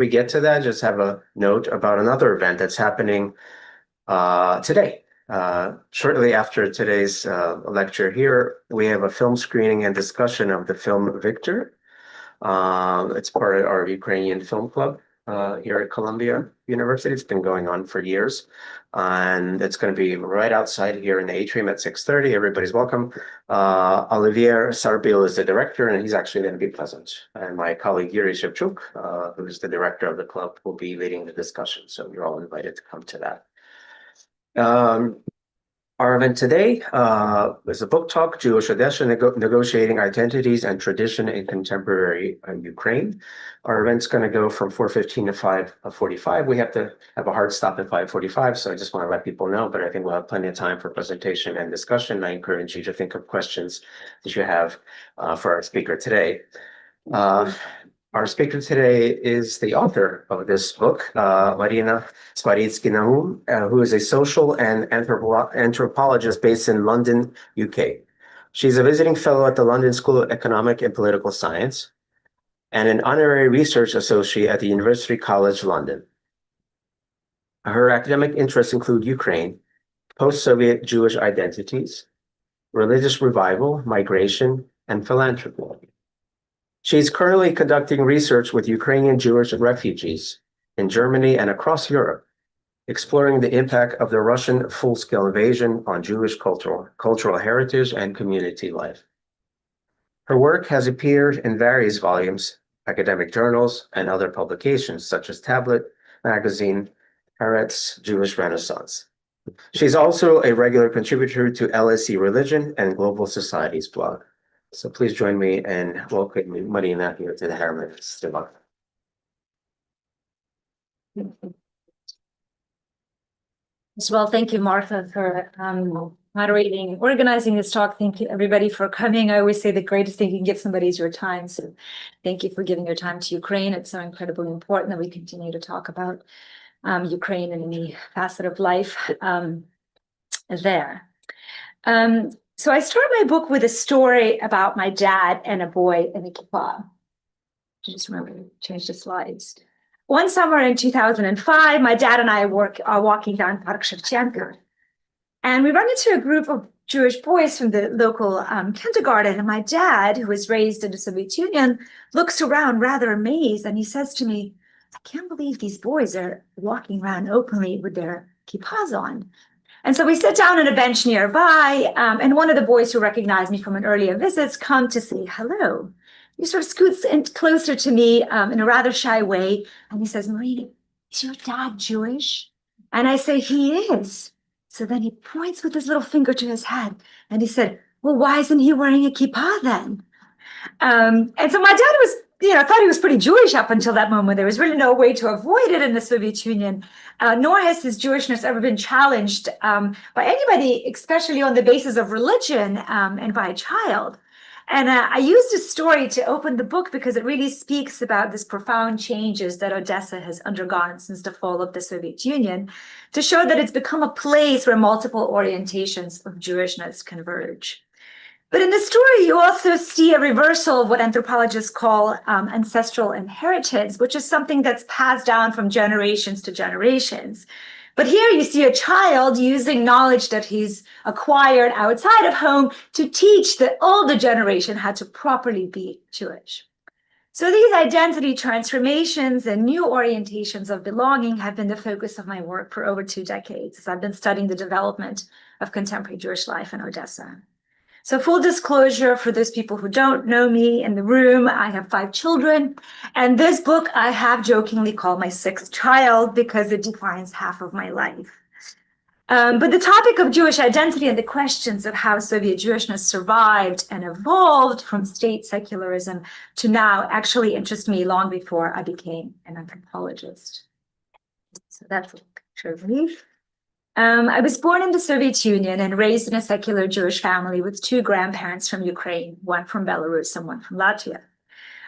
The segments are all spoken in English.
we get to that, just have a note about another event that's happening today. Shortly after today's lecture here, we have a film screening and discussion of the film Victor. It's part of our Ukrainian Film Club here at Columbia University. It's been going on for years. And it's going to be right outside here in the atrium at 6:30. Everybody's welcome. Olivier Sarbil is the director, and he's actually going to be present. And my colleague Yuri Shevchuk, who is the director of the club, will be leading the discussion. So you're all invited to come to that. Our event today is a book talk, Jewish Odesa, Negotiating Identities and Tradition in Contemporary Ukraine. Our event's going to go from 4:15 to 5:45. We have to have a hard stop at 5:45, so I just want to let people know, but I think we'll have plenty of time for presentation and discussion. I encourage you to think of questions that you have for our speaker today. Our speaker today is the author of this book, Marina Sparitsky-Nahum, who is a social and anthropologist based in London, UK. She's a visiting fellow at the London School of Economic and Political Science and an honorary research associate at the University College London. Her academic interests include Ukraine, post-Soviet Jewish identities, religious revival, migration, and philanthropy. She's currently conducting research with Ukrainian Jewish refugees in Germany and across Europe, exploring the impact of the Russian full-scale invasion on Jewish cultural heritage and community life. Her work has appeared in various volumes, academic journals, and other publications such as Tablet magazine, Haaretz Jewish Renaissance. She's also a regular contributor to LSE Religion and Global Societies blog. So please join me in welcoming Marina here to the Harriman. Well, thank you, Martha, for moderating, organizing this talk. Thank you, everybody, for coming. I always say the greatest thing you can give somebody is your time. So thank you for giving your time to Ukraine. It's so incredibly important that we continue to talk about Ukraine in any facet of life there. So I start my book with a story about my dad and a boy in a kippah. Just remember to change the slides. One summer in 2005, my dad and I are walking down Park Shevchenko, and we run into a group of Jewish boys from the local kindergarten. And my dad, who was raised in the Soviet Union, looks around rather amazed, and he says to me, "I can't believe these boys are walking around openly with their kippahs on." And so we sit down on a bench nearby, and one of the boys who recognized me from an earlier visit come to say hello. He sort of scoots in closer to me in a rather shy way, and he says, "Marina, is your dad Jewish?" And I say, "He is." So then he points with his little finger to his head, and he said, "Well, why isn't he wearing a kippah then?" And so my dad was, thought he was pretty Jewish up until that moment. There was really no way to avoid it in the Soviet Union, nor has his Jewishness ever been challenged by anybody, especially on the basis of religion and by a child. And I used this story to open the book because it really speaks about this profound changes that Odesa has undergone since the fall of the Soviet Union, to show that it's become a place where multiple orientations of Jewishness converge. But in the story, you also see a reversal of what anthropologists call ancestral inheritance, which is something that's passed down from generations to generations. But here you see a child using knowledge that he's acquired outside of home to teach the older generation how to properly be Jewish. So these identity transformations and new orientations of belonging have been the focus of my work for over 2 decades, as I've been studying the development of contemporary Jewish life in Odesa. So full disclosure for those people who don't know me in the room, I have 5 children, and this book I have jokingly called my 6th child because it defines half of my life. But the topic of Jewish identity and the questions of how Soviet Jewishness survived and evolved from state secularism to now actually interest me long before I became an anthropologist. So that's a picture of me. I was born in the Soviet Union and raised in a secular Jewish family with 2 grandparents from Ukraine, one from Belarus and one from Latvia.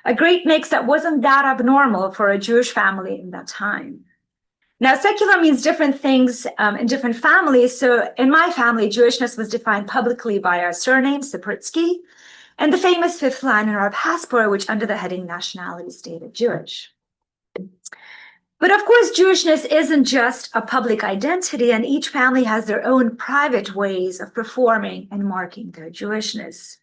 A great mix that wasn't that abnormal for a Jewish family in that time. Now, secular means different things in different families. So in my family, Jewishness was defined publicly by our surname, Sapritsky, and the famous 5th line in our passport, which under the heading nationality stated Jewish. But of course, Jewishness isn't just a public identity, and each family has their own private ways of performing and marking their Jewishness.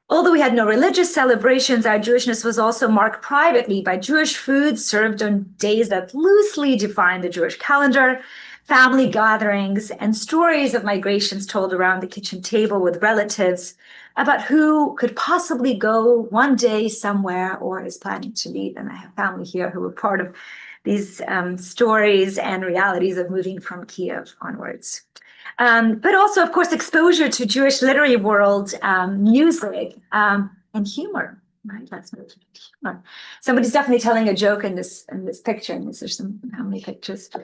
Although we had no religious celebrations, our Jewishness was also marked privately by Jewish food served on days that loosely define the Jewish calendar, family gatherings, and stories of migrations told around the kitchen table with relatives about who could possibly go one day somewhere or is planning to leave. And I have family here who were part of these stories and realities of moving from Kiev onwards. But also, of course, exposure to Jewish literary world, music, and humor. Right, let's move to humor. Somebody's definitely telling a joke in this picture, and there's some how many pictures by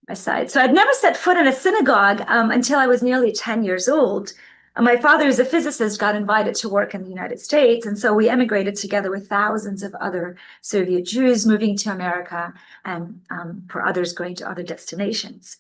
my side. So I'd never set foot in a synagogue until I was nearly 10 years old. My father, who's a physicist, got invited to work in the United States, and so we emigrated together with thousands of other Soviet Jews moving to America, and for others going to other destinations.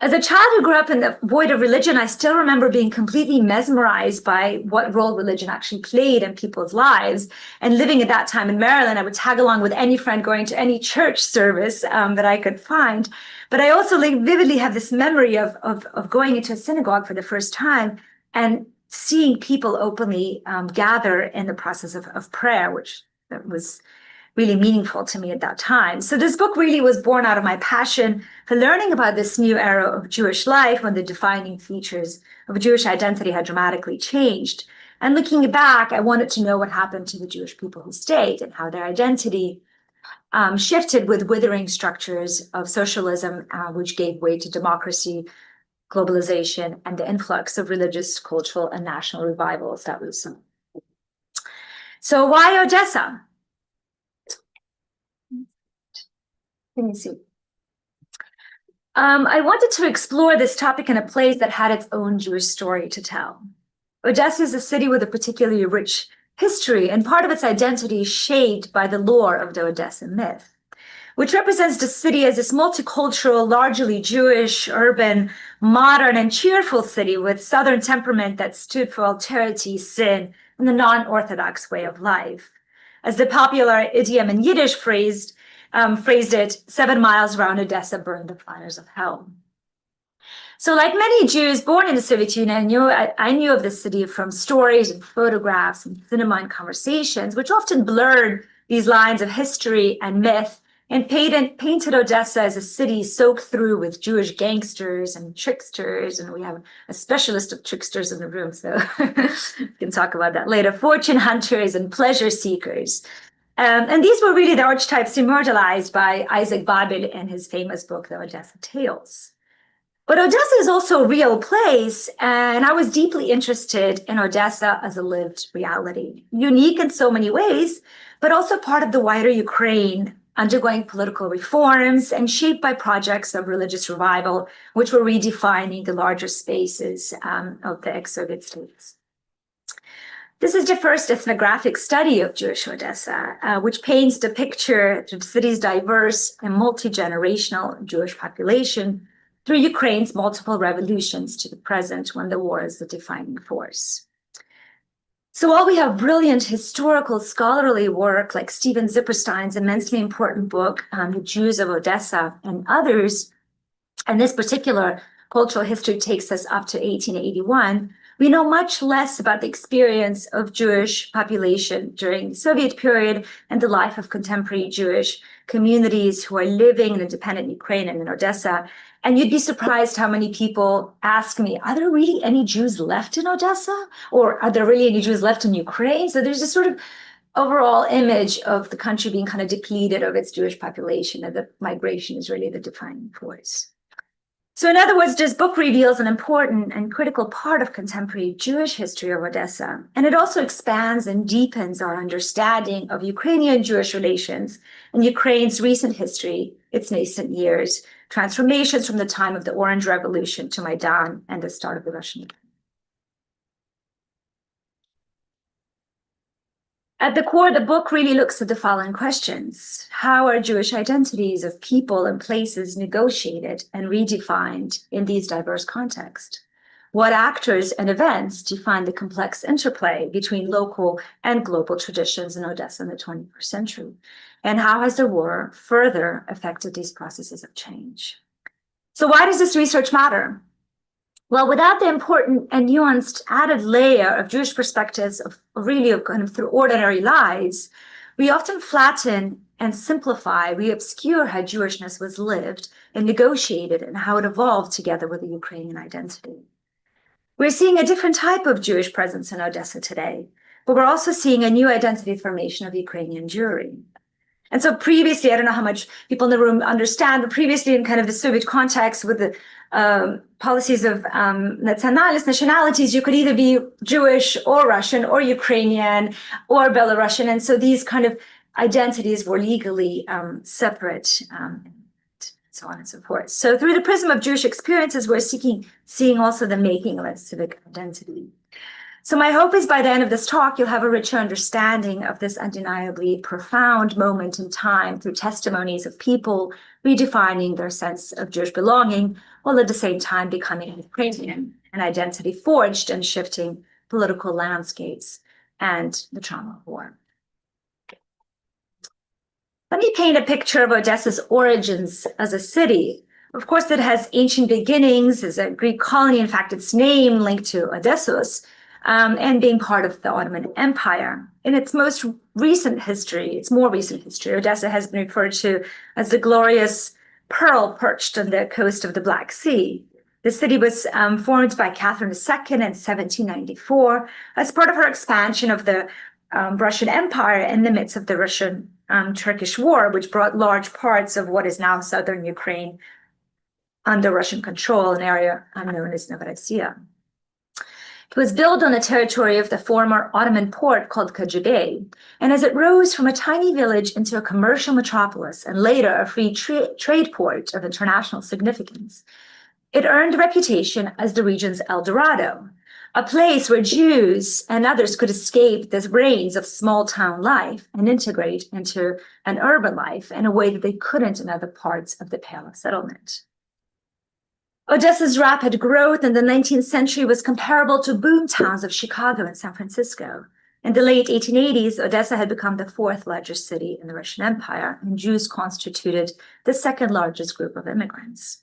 As a child who grew up in the void of religion, I still remember being completely mesmerized by what role religion actually played in people's lives. And living at that time in Maryland, I would tag along with any friend going to any church service that I could find. But I also vividly have this memory of going into a synagogue for the first time and seeing people openly gather in the process of prayer, which was really meaningful to me at that time. So this book really was born out of my passion for learning about this new era of Jewish life when the defining features of Jewish identity had dramatically changed. And looking back, I wanted to know what happened to the Jewish people who stayed and how their identity shifted with withering structures of socialism, which gave way to democracy, globalization, and the influx of religious, cultural, and national revivals that was. So why Odessa? Let me see. I wanted to explore this topic in a place that had its own Jewish story to tell. Odessa is a city with a particularly rich history, and part of its identity is shaped by the lore of the Odessa myth, which represents the city as this multicultural, largely Jewish, urban, modern, and cheerful city with Southern temperament that stood for alterity, sin, and the non-Orthodox way of life. As the popular idiom in Yiddish phrased it, 7 miles around Odessa burned the fires of hell. So like many Jews born in the Soviet Union, I knew of the city from stories and photographs and cinema and conversations, which often blurred these lines of history and myth and painted Odessa as a city soaked through with Jewish gangsters and tricksters. And we have a specialist of tricksters in the room, so we can talk about that later. Fortune hunters and pleasure seekers. And these were really the archetypes immortalized by Isaac Babel in his famous book, The Odessa Tales. But Odessa is also a real place, and I was deeply interested in Odessa as a lived reality, unique in so many ways, but also part of the wider Ukraine, undergoing political reforms and shaped by projects of religious revival, which were redefining the larger spaces of the ex-Soviet states. This is the first ethnographic study of Jewish Odessa, which paints the picture of the city's diverse and multi-generational Jewish population through Ukraine's multiple revolutions to the present when the war is the defining force. So while we have brilliant historical scholarly work like Steven Zipperstein's immensely important book, The Jews of Odessa, and others, and this particular cultural history takes us up to 1881, we know much less about the experience of Jewish population during the Soviet period and the life of contemporary Jewish communities who are living in independent Ukraine and in Odessa. And you'd be surprised how many people ask me, are there really any Jews left in Odessa? Or are there really any Jews left in Ukraine? So there's this sort of overall image of the country being kind of depleted of its Jewish population, and that migration is really the defining force. So in other words, this book reveals an important and critical part of contemporary Jewish history of Odessa. And it also expands and deepens our understanding of Ukrainian-Jewish relations and Ukraine's recent history, its nascent years, transformations from the time of the Orange Revolution to Maidan and the start of the Russian. At the core, the book really looks at the following questions. How are Jewish identities of people and places negotiated and redefined in these diverse contexts? What actors and events define the complex interplay between local and global traditions in Odessa in the 21st century? And how has the war further affected these processes of change? So why does this research matter? Well, without the important and nuanced added layer of Jewish perspectives of kind of through ordinary lives, we often flatten and simplify, we obscure how Jewishness was lived and negotiated and how it evolved together with the Ukrainian identity. We're seeing a different type of Jewish presence in Odessa today, but we're also seeing a new identity formation of Ukrainian Jewry. And so previously, I don't know how much people in the room understand, but previously in kind of the Soviet context with the policies of nationalities, you could either be Jewish or Russian or Ukrainian or Belarusian. And so these kind of identities were legally separate, so on and so forth. So through the prism of Jewish experiences, we're seeing also the making of a civic identity. So my hope is by the end of this talk, you'll have a richer understanding of this undeniably profound moment in time through testimonies of people redefining their sense of Jewish belonging, while at the same time becoming Ukrainian, an identity forged and shifting political landscapes and the trauma of war. Let me paint a picture of Odessa's origins as a city. Of course, it has ancient beginnings as a Greek colony. In fact, its name linked to Odessos, and being part of the Ottoman Empire. In its more recent history, Odessa has been referred to as the glorious pearl perched on the coast of the Black Sea. The city was formed by Catherine II in 1794 as part of her expansion of the Russian Empire in the midst of the Russian-Turkish War, which brought large parts of what is now southern Ukraine under Russian control, an area known as Novorossiya. It was built on the territory of the former Ottoman port called Kajibey, and as it rose from a tiny village into a commercial metropolis and later a free trade port of international significance, it earned a reputation as the region's El Dorado, a place where Jews and others could escape the reins of small town life and integrate into an urban life in a way that they couldn't in other parts of the Pale of Settlement. Odessa's rapid growth in the 19th century was comparable to boom towns of Chicago and San Francisco. In the late 1880s, Odessa had become the fourth largest city in the Russian Empire, and Jews constituted the second largest group of immigrants.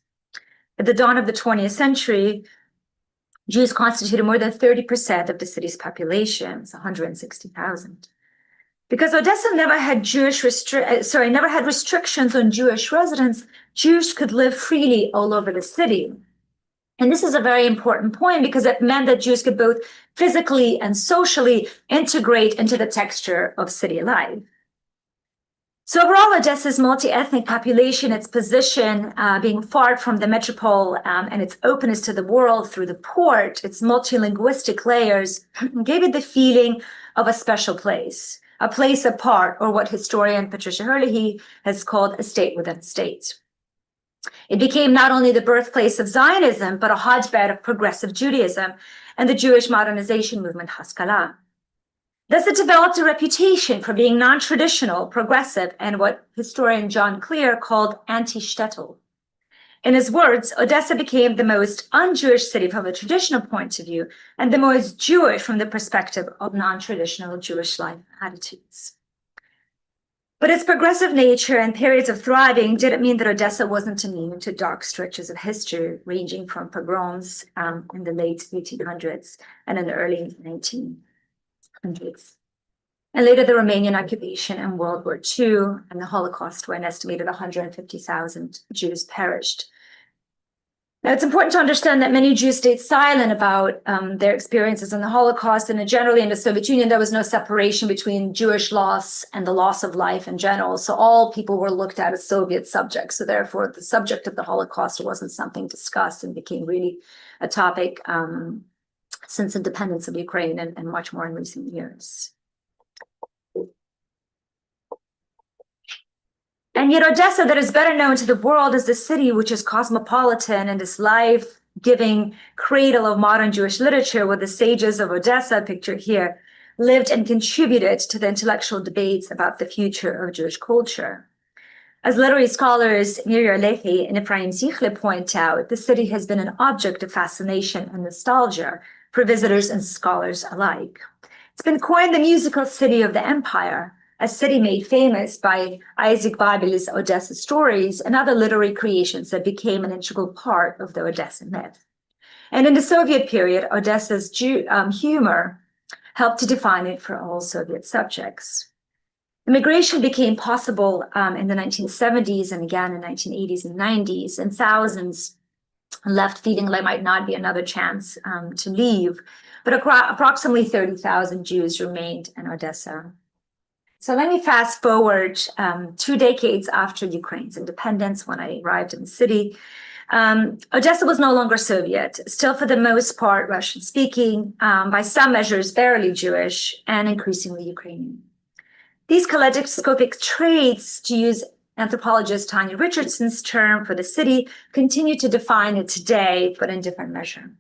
At the dawn of the 20th century, Jews constituted more than 30% of the city's population, 160,000. Because Odessa never had restrictions on Jewish residents, Jews could live freely all over the city. And this is a very important point because it meant that Jews could both physically and socially integrate into the texture of city life. So overall, Odessa's multi-ethnic population, its position being far from the metropole and its openness to the world through the port, its multilinguistic layers, gave it the feeling of a special place, a place apart, or what historian Patricia Herlihy has called a state within a state. It became not only the birthplace of Zionism, but a hotbed of progressive Judaism and the Jewish modernization movement Haskalah. Thus, it developed a reputation for being non-traditional, progressive, and what historian John Clear called anti-shtetl. In his words, Odessa became the most un-Jewish city from a traditional point of view and the most Jewish from the perspective of non-traditional Jewish life attitudes. But its progressive nature and periods of thriving didn't mean that Odessa wasn't immune to dark stretches of history, ranging from pogroms in the late 1800s and in the early 1900s. And later the Romanian occupation and World War II and the Holocaust, where an estimated 150,000 Jews perished. Now, it's important to understand that many Jews stayed silent about their experiences in the Holocaust, and generally in the Soviet Union, there was no separation between Jewish loss and the loss of life in general. So all people were looked at as Soviet subjects. So therefore, the subject of the Holocaust wasn't something discussed and became really a topic since independence of Ukraine and much more in recent years. And yet Odessa, that is better known to the world as the city which is cosmopolitan and this life-giving cradle of modern Jewish literature, where the sages of Odessa, pictured here, lived and contributed to the intellectual debates about the future of Jewish culture. As literary scholars Miri Alehi and Ephraim Zichle point out, the city has been an object of fascination and nostalgia for visitors and scholars alike. It's been coined the musical city of the empire, a city made famous by Isaac Babel's Odessa stories and other literary creations that became an integral part of the Odessa myth. And in the Soviet period, Odessa's humor helped to define it for all Soviet subjects. Immigration became possible in the 1970s and again in 1980s and 90s, and thousands left feeling like might not be another chance to leave, but approximately 30,000 Jews remained in Odessa. So let me fast forward 2 decades after Ukraine's independence, when I arrived in the city. Odessa was no longer Soviet, still for the most part Russian-speaking, by some measures barely Jewish, and increasingly Ukrainian. These kaleidoscopic traits, to use anthropologist Tanya Richardson's term for the city, continue to define it today, but in different measure.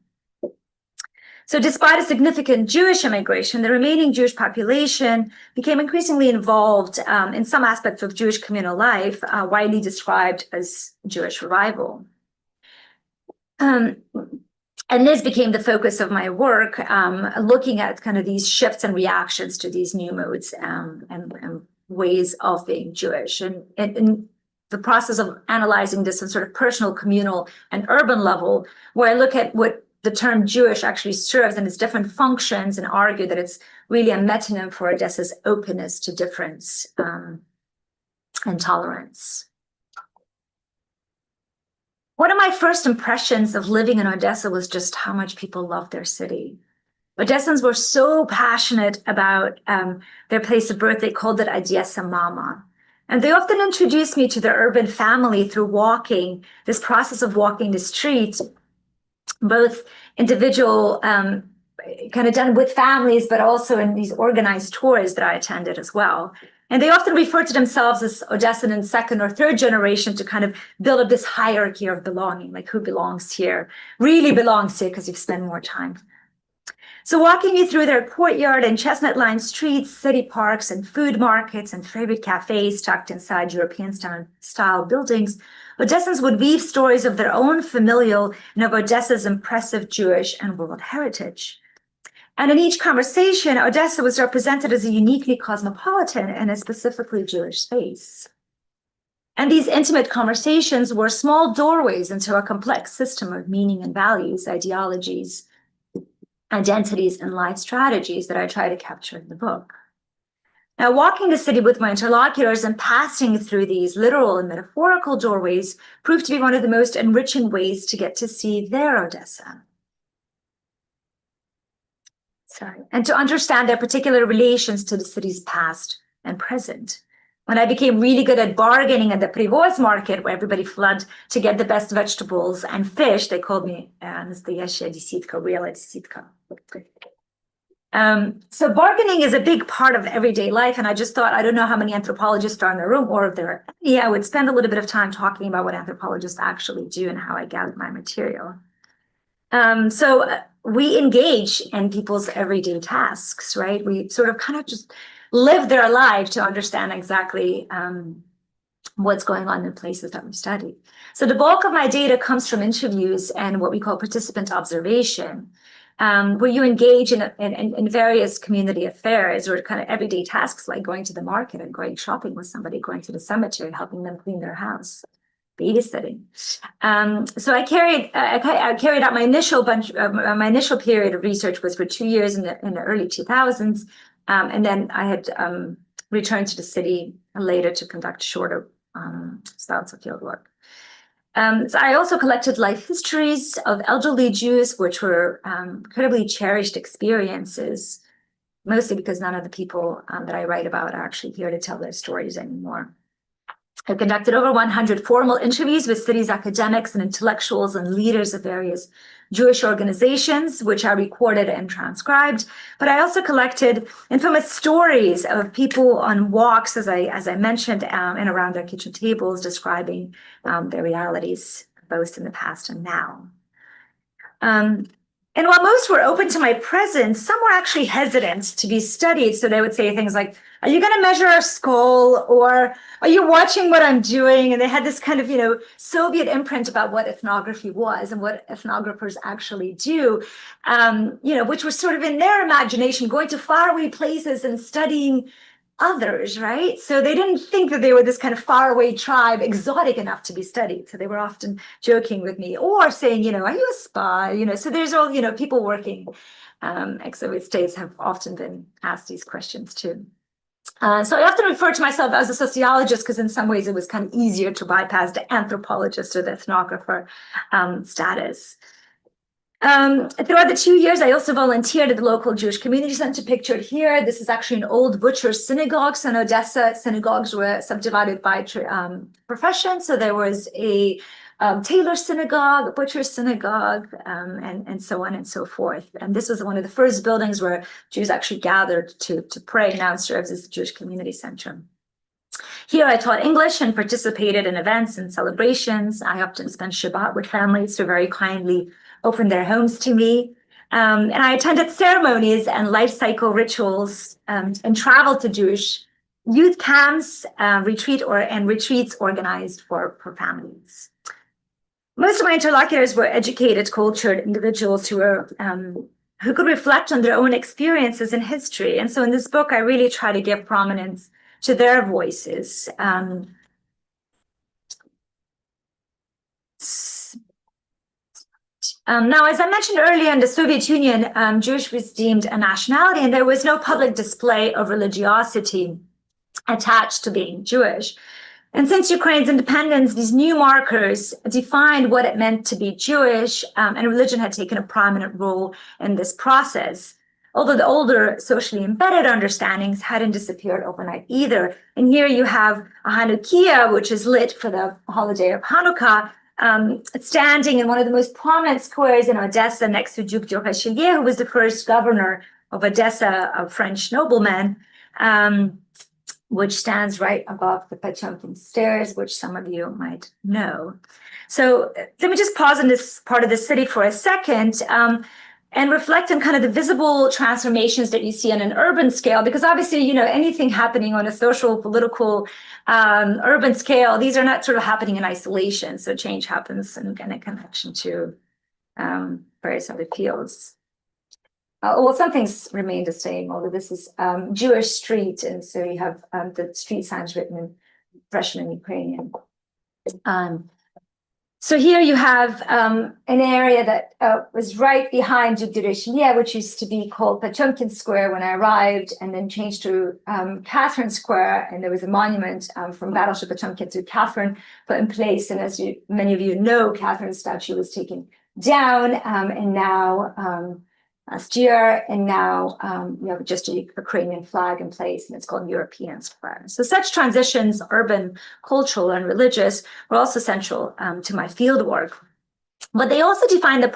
So despite a significant Jewish immigration, the remaining Jewish population became increasingly involved in some aspects of Jewish communal life, widely described as Jewish revival. And this became the focus of my work, looking at kind of these shifts and reactions to these new modes and ways of being Jewish. And in the process of analyzing this on sort of personal, communal, and urban level, where I look at what the term Jewish actually serves and its different functions, and argue that it's really a metonym for Odessa's openness to difference and tolerance. One of my first impressions of living in Odessa was just how much people loved their city. Odessans were so passionate about their place of birth, they called it Odessa Mama. And they often introduced me to their urban family through walking, this process of walking the streets, both individual, kind of done with families, but also in these organized tours that I attended as well. And they often refer to themselves as Odessan in second or third generation to kind of build up this hierarchy of belonging, like who belongs here, really belongs here because you've spent more time. So walking you through their courtyard and chestnut-lined streets, city parks and food markets and favorite cafes tucked inside European-style buildings, Odessans would weave stories of their own familial and of Odessa's impressive Jewish and world heritage. And in each conversation, Odessa was represented as a uniquely cosmopolitan and a specifically Jewish space. And these intimate conversations were small doorways into a complex system of meaning and values, ideologies, identities, and life strategies that I try to capture in the book. Now, walking the city with my interlocutors and passing through these literal and metaphorical doorways proved to be one of the most enriching ways to get to see their Odessa. And to understand their particular relations to the city's past and present. When I became really good at bargaining at the Privoz market, where everybody flooded to get the best vegetables and fish, they called me Nastoyashia Desitka, real Desitka. So bargaining is a big part of everyday life. And I just thought, I don't know how many anthropologists are in the room, or if there are any, I would spend a little bit of time talking about what anthropologists actually do and how I gather my material. We engage in people's everyday tasks, right? We sort of kind of just live their life to understand exactly what's going on in places that we study. So the bulk of my data comes from interviews and what we call participant observation, where you engage in various community affairs or kind of everyday tasks like going to the market and going shopping with somebody, going to the cemetery, helping them clean their house, babysitting. So I carried out my initial period of research was for 2 years in the early 2000s. And then I had returned to the city later to conduct shorter styles of fieldwork. So I also collected life histories of elderly Jews, which were incredibly cherished experiences, mostly because none of the people that I write about are actually here to tell their stories anymore. I conducted over 100 formal interviews with city's academics and intellectuals and leaders of various Jewish organizations, which are recorded and transcribed. But I also collected infamous stories of people on walks, as I mentioned, and around their kitchen tables, describing their realities, both in the past and now. And And while most were open to my presence, some were actually hesitant to be studied. So they would say things like, are you going to measure a skull? Or are you watching what I'm doing? And they had this kind of, Soviet imprint about what ethnography was and what ethnographers actually do, which was sort of in their imagination, going to faraway places and studying others, right? So they didn't think that they were this kind of faraway tribe, exotic enough to be studied. So they were often joking with me or saying, are you a spy? So there's all, people working ex-Soviet states have often been asked these questions too. So I often refer to myself as a sociologist because in some ways it was kind of easier to bypass the anthropologist or the ethnographer status. Throughout the 2 years, I also volunteered at the local Jewish community center pictured here. This is actually an old butcher's synagogue. So in Odessa, synagogues were subdivided by profession. So there was a tailor synagogue, a butcher's synagogue, and so on and so forth. And this was one of the first buildings where Jews actually gathered to pray. Now it serves as the Jewish community center. Here I taught English and participated in events and celebrations. I often spent Shabbat with families who very kindly opened their homes to me. And I attended ceremonies and life cycle rituals and traveled to Jewish youth camps, retreats organized for families. Most of my interlocutors were educated, cultured individuals who could reflect on their own experiences in history. And so in this book, I really try to give prominence to their voices. Now, as I mentioned earlier, in the Soviet Union, Jewish was deemed a nationality, and there was no public display of religiosity attached to being Jewish. And since Ukraine's independence, these new markers defined what it meant to be Jewish, and religion had taken a prominent role in this process. Although the older socially embedded understandings hadn't disappeared overnight either. And here you have a Hanukkah, which is lit for the holiday of Hanukkah, standing in one of the most prominent squares in Odessa next to Duke de Richelieu, who was the first governor of Odessa, a French nobleman, which stands right above the Potemkin stairs, which some of you might know. So let me just pause in this part of the city for a second and reflect on kind of the visible transformations that you see on an urban scale, because obviously, anything happening on a social, political, urban scale, these are not sort of happening in isolation. So change happens in a connection to various other fields. Well, some things remain the same, although this is Jewish street. And so you have the street signs written in Russian and Ukrainian. So here you have an area that was right behind Duke de Richelieu, which used to be called Potemkin Square when I arrived, and then changed to Catherine Square. And there was a monument from Battleship Potemkin to Catherine put in place. And as many of you know, Catherine's statue was taken down, and now last year, and now we have just a Ukrainian flag in place, and it's called European Square. So such transitions, urban, cultural, and religious, were also central to my field work. But they also define the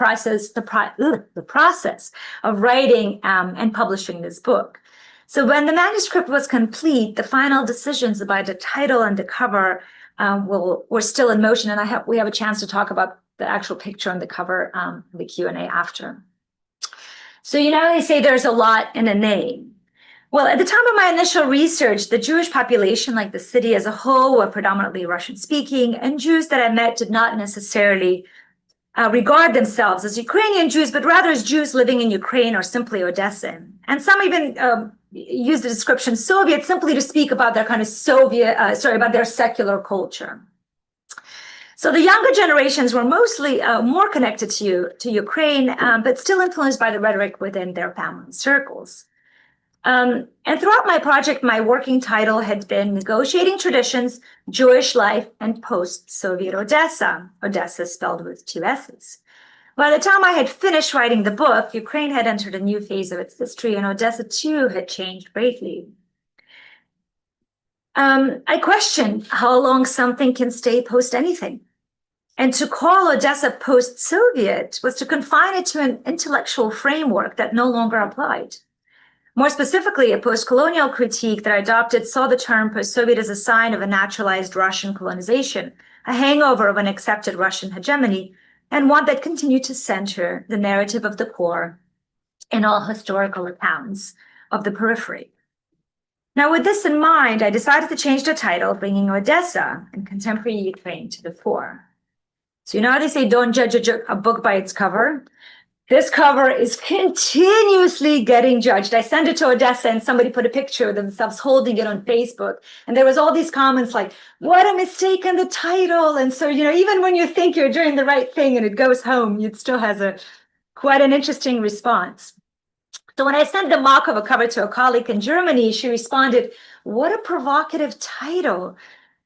process of writing and publishing this book. So when the manuscript was complete, the final decisions about the title and the cover were still in motion, and we have a chance to talk about the actual picture on the cover in the Q&A after. So, they say there's a lot in a name. Well, at the time of my initial research, the Jewish population, like the city as a whole, were predominantly Russian-speaking, and Jews that I met did not necessarily regard themselves as Ukrainian Jews, but rather as Jews living in Ukraine or simply Odessan. And some even use the description Soviet simply to speak about their kind of about their secular culture. So the younger generations were mostly more connected to Ukraine, but still influenced by the rhetoric within their family circles. And throughout my project, my working title had been Negotiating Traditions, Jewish Life, and Post-Soviet Odessa. Odessa spelled with 2 S's. By the time I had finished writing the book, Ukraine had entered a new phase of its history, and Odessa too had changed greatly. I questioned how long something can stay post anything. And to call Odessa post-Soviet was to confine it to an intellectual framework that no longer applied. More specifically, a post-colonial critique that I adopted saw the term post-Soviet as a sign of a naturalized Russian colonization, a hangover of an accepted Russian hegemony, and one that continued to center the narrative of the core in all historical accounts of the periphery. Now, with this in mind, I decided to change the title, bringing Odesa and contemporary Ukraine to the fore. So you know how they say, don't judge a book by its cover? This cover is continuously getting judged. I sent it to Odesa and somebody put a picture of themselves holding it on Facebook. And there was all these comments like, what a mistake in the title. And so, even when you think you're doing the right thing and it goes home, it still has quite an interesting response. So when I sent the mock of a cover to a colleague in Germany, she responded, what a provocative title.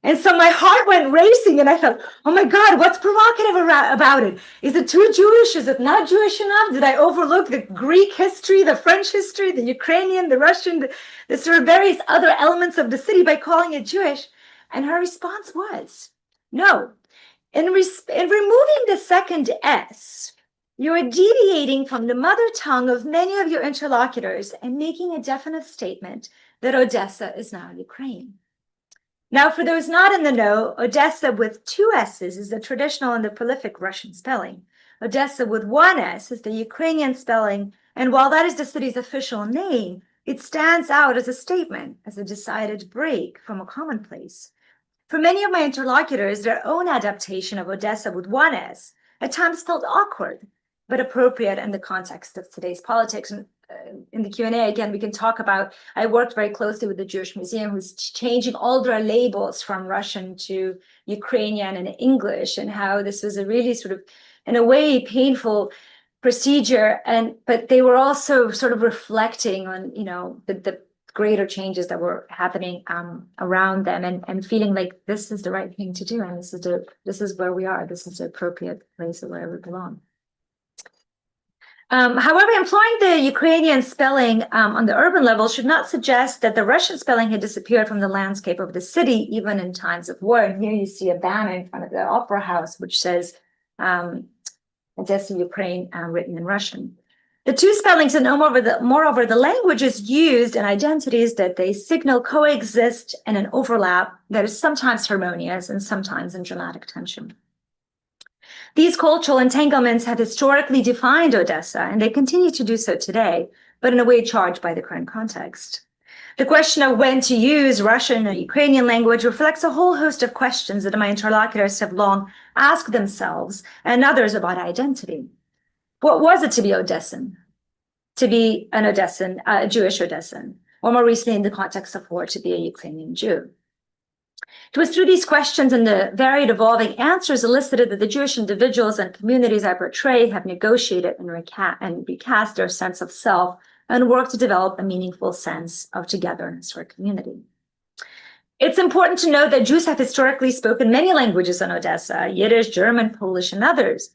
And so my heart went racing and I thought, oh my God, what's provocative about it? Is it too Jewish? Is it not Jewish enough? Did I overlook the Greek history, the French history, the Ukrainian, the Russian, the sort of various other elements of the city by calling it Jewish? And her response was, no. In removing the second S, you are deviating from the mother tongue of many of your interlocutors and making a definite statement that Odesa is now Ukraine. Now, for those not in the know, Odesa with two S's is the traditional and the prolific Russian spelling. Odesa with one S is the Ukrainian spelling, and while that is the city's official name, it stands out as a statement, as a decided break from a commonplace. For many of my interlocutors, their own adaptation of Odesa with one S at times felt awkward, but appropriate in the context of today's politics. And in the Q&A, again, we can talk about, I worked very closely with the Jewish Museum, who's changing all their labels from Russian to Ukrainian and English, and how this was a really sort of, in a way, painful procedure. But they were also sort of reflecting on, the greater changes that were happening around them, and feeling like this is the right thing to do, and this is where we are. This is the appropriate place where we belong. However, employing the Ukrainian spelling on the urban level should not suggest that the Russian spelling had disappeared from the landscape of the city, even in times of war. And here you see a banner in front of the Opera House, which says Odesa, Ukraine, written in Russian. The two spellings, and moreover, the languages used and identities that they signal coexist in an overlap that is sometimes harmonious and sometimes in dramatic tension. These cultural entanglements have historically defined Odesa, and they continue to do so today, but in a way charged by the current context. The question of when to use Russian or Ukrainian language reflects a whole host of questions that my interlocutors have long asked themselves and others about identity. What was it to be Odesan? To be an Odesan, a Jewish Odesan, or more recently in the context of war, to be a Ukrainian Jew? It was through these questions and the varied evolving answers elicited that the Jewish individuals and communities I portray have negotiated and recast their sense of self and worked to develop a meaningful sense of togetherness or community. It's important to note that Jews have historically spoken many languages in Odesa: Yiddish, German, Polish, and others.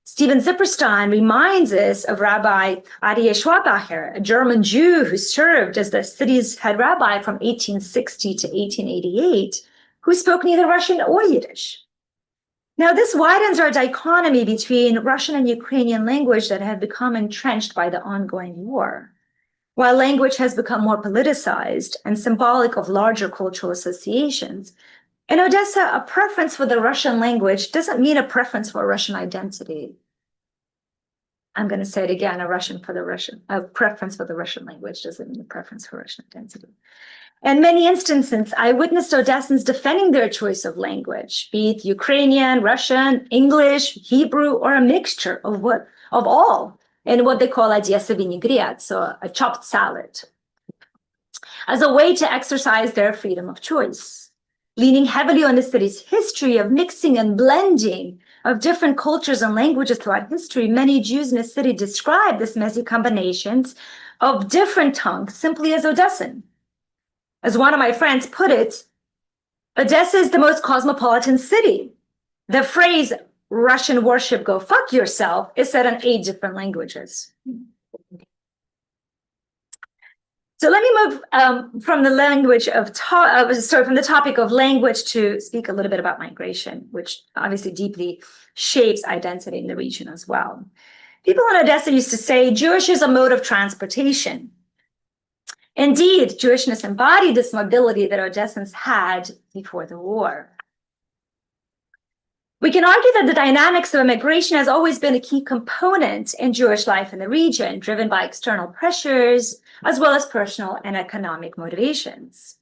Steven Zipperstein reminds us of Rabbi Aryeh Schwabacher, a German Jew who served as the city's head rabbi from 1860 to 1888, who spoke neither Russian or Yiddish. Now, this widens our dichotomy between Russian and Ukrainian language that had become entrenched by the ongoing war. While language has become more politicized and symbolic of larger cultural associations, in Odesa, a preference for the Russian language doesn't mean a preference for Russian identity. I'm going to say it again, a preference for the Russian language doesn't mean a preference for Russian identity. In many instances, I witnessed Odessans defending their choice of language, be it Ukrainian, Russian, English, Hebrew, or a mixture of all, in what they call Odesa vinaigrette, so a chopped salad, as a way to exercise their freedom of choice. Leaning heavily on the city's history of mixing and blending of different cultures and languages throughout history, many Jews in the city describe this messy combinations of different tongues simply as Odesan. As one of my friends put it, Odesa is the most cosmopolitan city. The phrase Russian worship, go fuck yourself, is said in 8 different languages. So let me move from the topic of language to speak a little bit about migration, which obviously deeply shapes identity in the region as well. People in Odesa used to say Jewish is a mode of transportation. Indeed, Jewishness embodied this mobility that Odessans had before the war. We can argue that the dynamics of immigration has always been a key component in Jewish life in the region, driven by external pressures, as well as personal and economic motivations.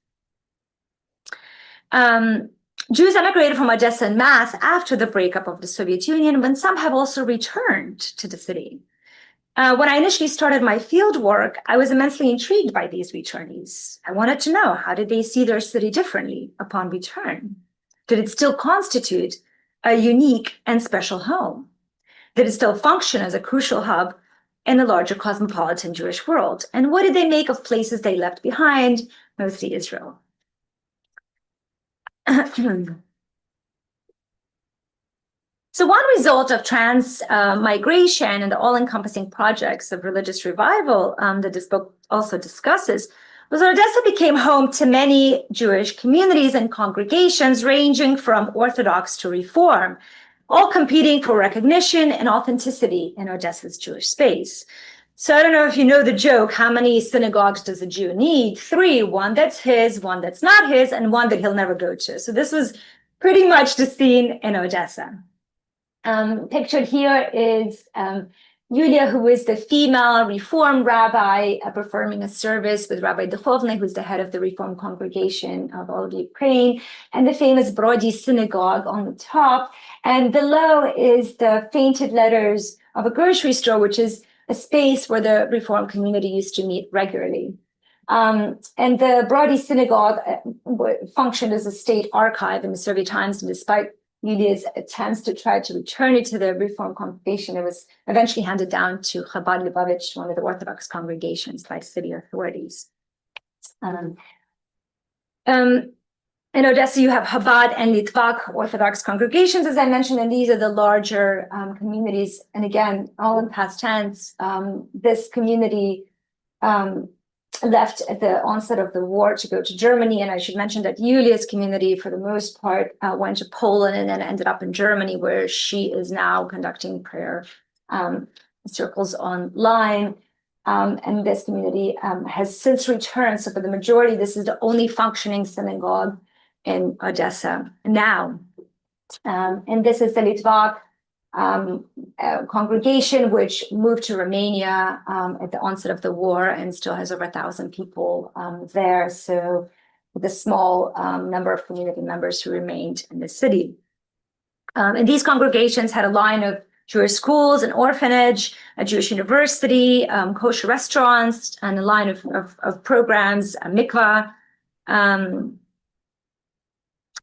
Jews emigrated from Odessa en masse after the breakup of the Soviet Union, when some have also returned to the city. When I initially started my field work, I was immensely intrigued by these returnees. I wanted to know, how did they see their city differently upon return? Did it still constitute a unique and special home? Did it still function as a crucial hub in the larger cosmopolitan Jewish world? And what did they make of places they left behind, mostly Israel? So one result of migration and the all-encompassing projects of religious revival that this book also discusses was that Odessa became home to many Jewish communities and congregations ranging from Orthodox to Reform, all competing for recognition and authenticity in Odessa's Jewish space. So I don't know if you know the joke, how many synagogues does a Jew need? 3, one that's his, one that's not his, and one that he'll never go to. So this was pretty much the scene in Odessa. Pictured here is Yulia, who is the female Reform rabbi performing a service with Rabbi Duchovny, who's the head of the Reform congregation of all of Ukraine, and the famous Brody synagogue on the top. And below is the painted letters of a grocery store, which is a space where the Reform community used to meet regularly. And the Brody synagogue functioned as a state archive in the Soviet times, and despite Yulia's attempts to try to return it to the Reform congregation, it was eventually handed down to Chabad Lubavitch, one of the Orthodox congregations, by city authorities. In Odessa, you have Chabad and Litvak Orthodox congregations, as I mentioned, and these are the larger communities. And again, all in past tense, this community left at the onset of the war to go to Germany. And I should mention that Yulia's community, for the most part, went to Poland and then ended up in Germany, where she is now conducting prayer circles online. And this community has since returned. So for the majority, this is the only functioning synagogue in Odessa now. And this is the Litvak congregation, which moved to Romania at the onset of the war and still has over 1,000 people there. So with a small number of community members who remained in the city. And these congregations had a line of Jewish schools, an orphanage, a Jewish university, kosher restaurants, and a line of programs, a mikvah.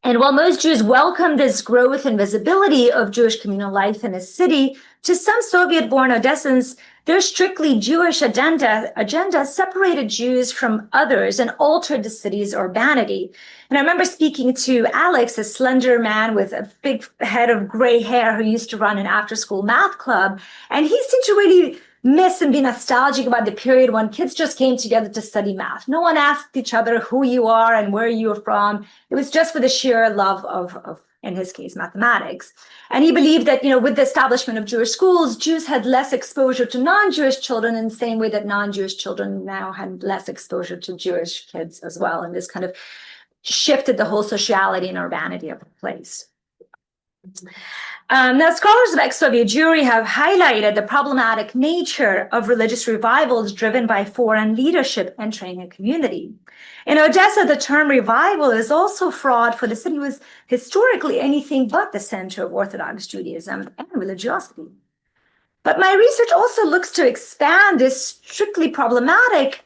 And while most Jews welcomed this growth and visibility of Jewish communal life in the city, to some Soviet-born Odessans, their strictly Jewish agenda separated Jews from others and altered the city's urbanity. And I remember speaking to Alex, a slender man with a big head of gray hair who used to run an after-school math club, and he seemed to really miss and be nostalgic about the period when kids just came together to study math. No one asked each other who you are and where you're from. It was just for the sheer love of, in his case, mathematics. And he believed that, with the establishment of Jewish schools, Jews had less exposure to non-Jewish children in the same way that non-Jewish children now had less exposure to Jewish kids as well. And this kind of shifted the whole sociality and urbanity of the place. Now, scholars of ex-Soviet Jewry have highlighted the problematic nature of religious revivals driven by foreign leadership entering a community. In Odessa, the term revival is also fraught, for the city was historically anything but the center of Orthodox Judaism and religiosity. But my research also looks to expand this strictly problematic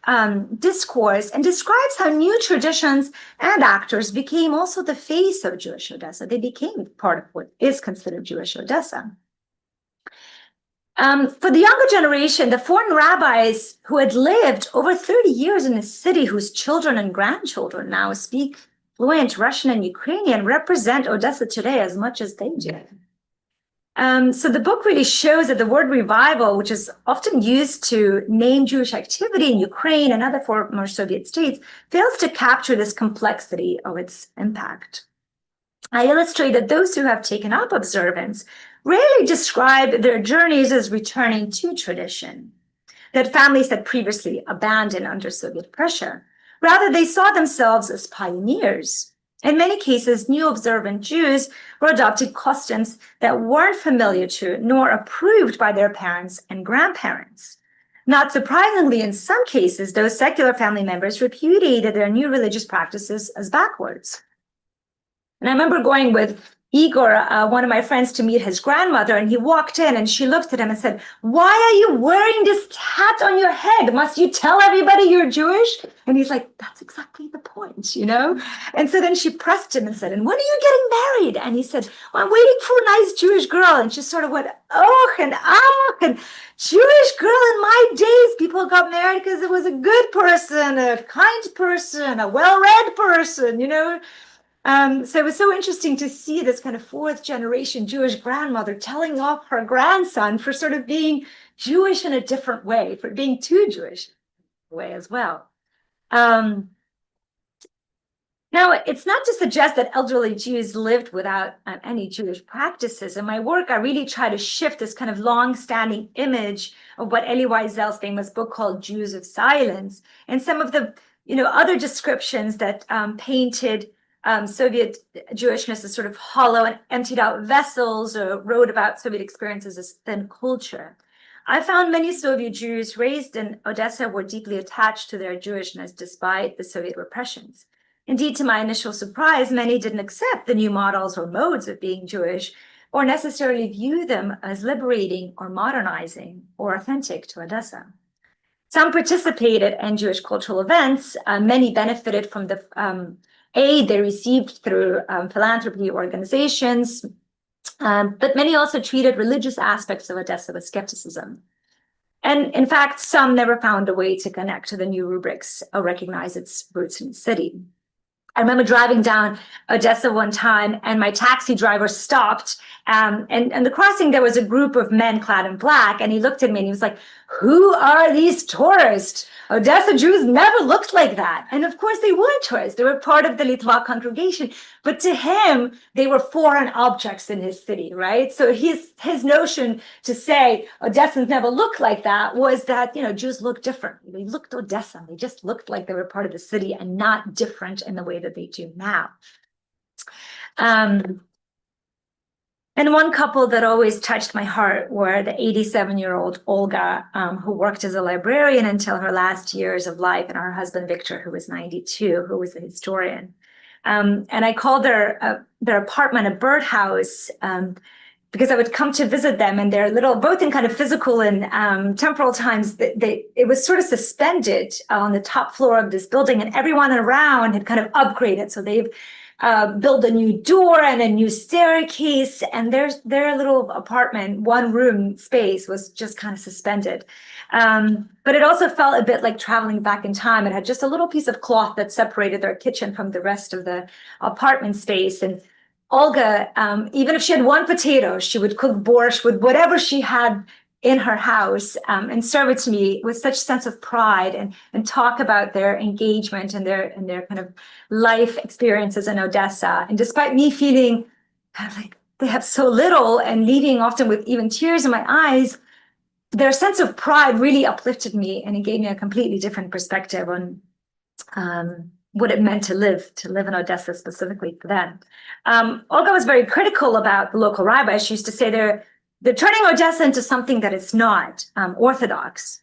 discourse and describes how new traditions and actors became also the face of Jewish Odessa. They became part of what is considered Jewish Odessa. For the younger generation, the foreign rabbis who had lived over 30 years in the city, whose children and grandchildren now speak fluent Russian and Ukrainian, represent Odessa today as much as they do. So the book really shows that the word revival, which is often used to name Jewish activity in Ukraine and other former Soviet states, fails to capture this complexity of its impact. I illustrate that those who have taken up observance rarely describe their journeys as returning to tradition, that families had previously abandoned under Soviet pressure. Rather, they saw themselves as pioneers, In many cases, new observant Jews were adopted customs that weren't familiar to nor approved by their parents and grandparents. Not surprisingly, in some cases, those secular family members repudiated their new religious practices as backwards. And I remember going with Igor, one of my friends, to meet his grandmother, and he walked in and she looked at him and said, "Why are you wearing this hat on your head? Must you tell everybody you're Jewish?" And he's like, "That's exactly the point, you know?" And so then she pressed him and said, "And when are you getting married?" And he said, "Well, I'm waiting for a nice Jewish girl." And she sort of went, "Oh, and ah, and Jewish girl in my days, people got married because it was a good person, a kind person, a well-read person, you know?" So it was so interesting to see this kind of fourth generation Jewish grandmother telling off her grandson for sort of being Jewish in a different way, for being too Jewish way as well. Now, it's not to suggest that elderly Jews lived without any Jewish practices. In my work, I really try to shift this kind of long-standing image of what Elie Wiesel's famous book called Jews of Silence, and some of the other descriptions that painted Soviet Jewishness as sort of hollow and emptied out vessels, or wrote about Soviet experiences as thin culture. I found many Soviet Jews raised in Odessa were deeply attached to their Jewishness despite the Soviet repressions. Indeed, to my initial surprise, many didn't accept the new models or modes of being Jewish, or necessarily view them as liberating or modernizing or authentic to Odessa. Some participated in Jewish cultural events. Many benefited from the aid they received through philanthropy organizations, but many also treated religious aspects of Odessa with skepticism. And in fact, some never found a way to connect to the new rubrics or recognize its roots in the city. I remember driving down Odessa one time, and my taxi driver stopped. And the crossing, there was a group of men clad in black, and he looked at me and he was like, "Who are these tourists? Odessa Jews never looked like that." And of course, they weren't tourists. They were part of the Litva congregation. But to him, they were foreign objects in his city, right? So his notion to say Odessans never looked like that was that, Jews look different. They looked Odessan. They just looked like they were part of the city and not different in the way that they do now. And one couple that always touched my heart were the 87-year-old Olga, who worked as a librarian until her last years of life, and her husband, Victor, who was 92, who was a historian. And I called their apartment a birdhouse because I would come to visit them, and they're both in kind of physical and temporal times, it was sort of suspended on the top floor of this building, and everyone around had kind of upgraded. So they've build a new door and a new staircase, and their little apartment, one room space, was just kind of suspended. But it also felt a bit like traveling back in time. It had just a little piece of cloth that separated their kitchen from the rest of the apartment space. And Olga, even if she had one potato, she would cook borscht with whatever she had in her house, and serve it to me with such sense of pride, and talk about their engagement and their kind of life experiences in Odessa. And despite me feeling kind of like they have so little and leaving often with even tears in my eyes, their sense of pride really uplifted me, and it gave me a completely different perspective on what it meant to live in Odessa specifically for them. Olga was very critical about the local rabbis. She used to say they're turning Odessa into something that it's not, Orthodox.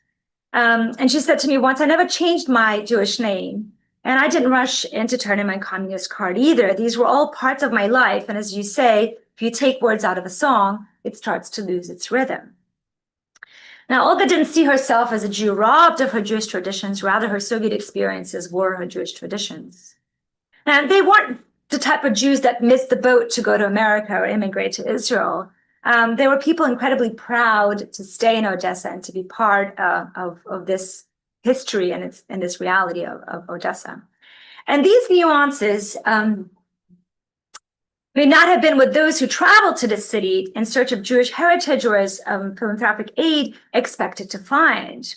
And she said to me once, "I never changed my Jewish name, and I didn't rush into turning my communist card either. These were all parts of my life. And as you say, if you take words out of a song, it starts to lose its rhythm." Now, Olga didn't see herself as a Jew robbed of her Jewish traditions. Rather, her Soviet experiences were her Jewish traditions. And they weren't the type of Jews that missed the boat to go to America or immigrate to Israel. There were people incredibly proud to stay in Odessa and to be part of this history and this reality of Odessa. And these nuances may not have been what those who traveled to the city in search of Jewish heritage or as philanthropic aid expected to find.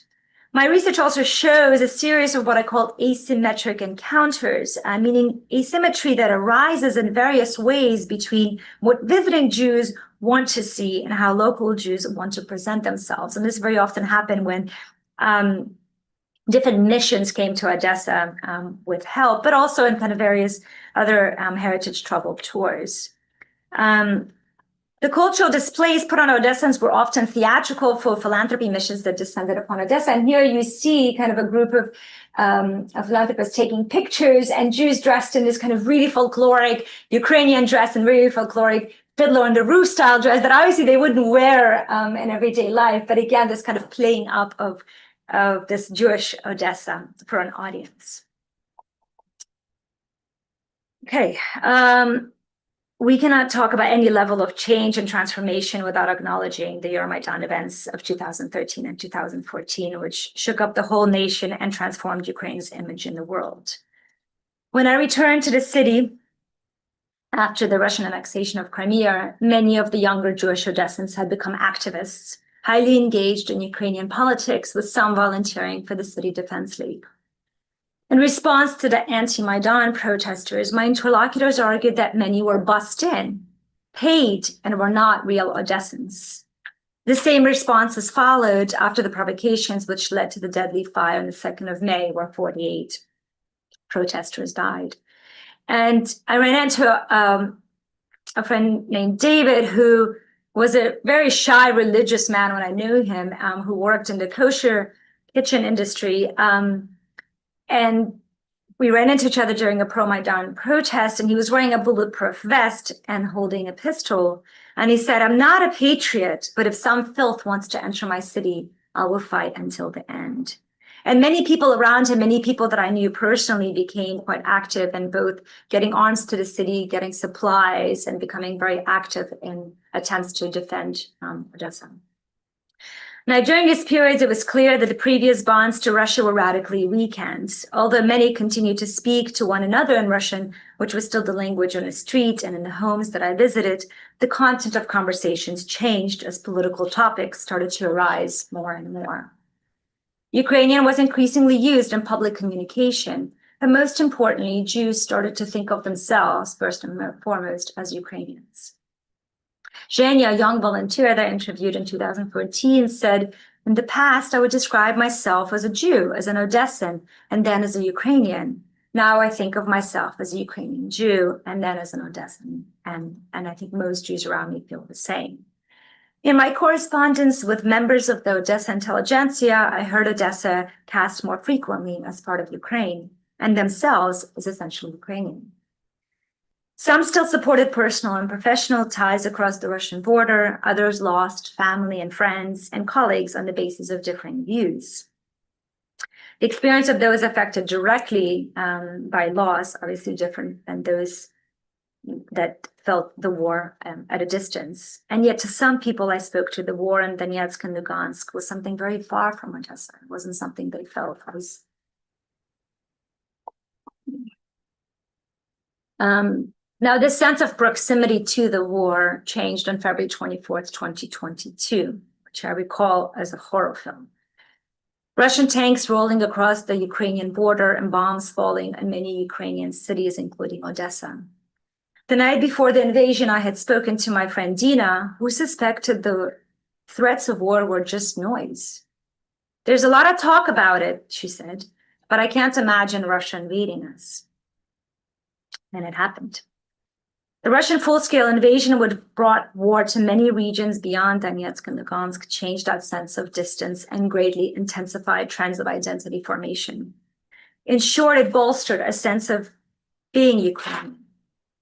My research also shows a series of what I call asymmetric encounters, meaning asymmetry that arises in various ways between what visiting Jews want to see and how local Jews want to present themselves. And this very often happens when different missions came to Odessa with help, but also in kind of various other heritage travel tours. The cultural displays put on Odessans were often theatrical for philanthropy missions that descended upon Odessa. And here you see kind of a group of philanthropists taking pictures, and Jews dressed in this kind of really folkloric Ukrainian dress and really folkloric Fiddler on the Roof style dress that obviously they wouldn't wear in everyday life. But again, this kind of playing up of this Jewish Odessa for an audience. Okay. We cannot talk about any level of change and transformation without acknowledging the Euromaidan events of 2013 and 2014, which shook up the whole nation and transformed Ukraine's image in the world. When I returned to the city after the Russian annexation of Crimea, many of the younger Jewish Odessans had become activists, highly engaged in Ukrainian politics, with some volunteering for the City Defense League. In response to the anti-Maidan protesters, my interlocutors argued that many were bussed in, paid, and were not real Odessans. The same responses followed after the provocations, which led to the deadly fire on the 2nd of May, where 48 protesters died. And I ran into a friend named David, who was a very shy religious man when I knew him, who worked in the kosher kitchen industry. And we ran into each other during a pro-Maidan protest, and he was wearing a bulletproof vest and holding a pistol. And he said, "I'm not a patriot, but if some filth wants to enter my city, I will fight until the end." And many people around him, many people that I knew personally, became quite active in both getting arms to the city, getting supplies, and becoming very active in attempts to defend Odessa. Now, during this period, it was clear that the previous bonds to Russia were radically weakened. Although many continued to speak to one another in Russian, which was still the language on the street and in the homes that I visited, the content of conversations changed as political topics started to arise more and more. Ukrainian was increasingly used in public communication, but most importantly, Jews started to think of themselves first and foremost as Ukrainians. Zhenya, a young volunteer that I interviewed in 2014, said, "In the past, I would describe myself as a Jew, as an Odessan, and then as a Ukrainian. Now I think of myself as a Ukrainian Jew, and then as an Odessan." And I think most Jews around me feel the same. In my correspondence with members of the Odessa intelligentsia, I heard Odessa cast more frequently as part of Ukraine, and themselves as essentially Ukrainian. Some still supported personal and professional ties across the Russian border. Others lost family and friends and colleagues on the basis of differing views. The experience of those affected directly by loss, obviously different than those that felt the war at a distance. And yet to some people I spoke to, the war in Donetsk and Lugansk was something very far from Odessa. It wasn't something they felt. Now, this sense of proximity to the war changed on February 24th, 2022, which I recall as a horror film. Russian tanks rolling across the Ukrainian border and bombs falling in many Ukrainian cities, including Odessa. The night before the invasion, I had spoken to my friend Dina, who suspected the threats of war were just noise. "There's a lot of talk about it," she said, "but I can't imagine Russia invading us." And it happened. The Russian full-scale invasion would have brought war to many regions beyond Donetsk and Lugansk, changed that sense of distance, and greatly intensified trends of identity formation. In short, it bolstered a sense of being Ukrainian.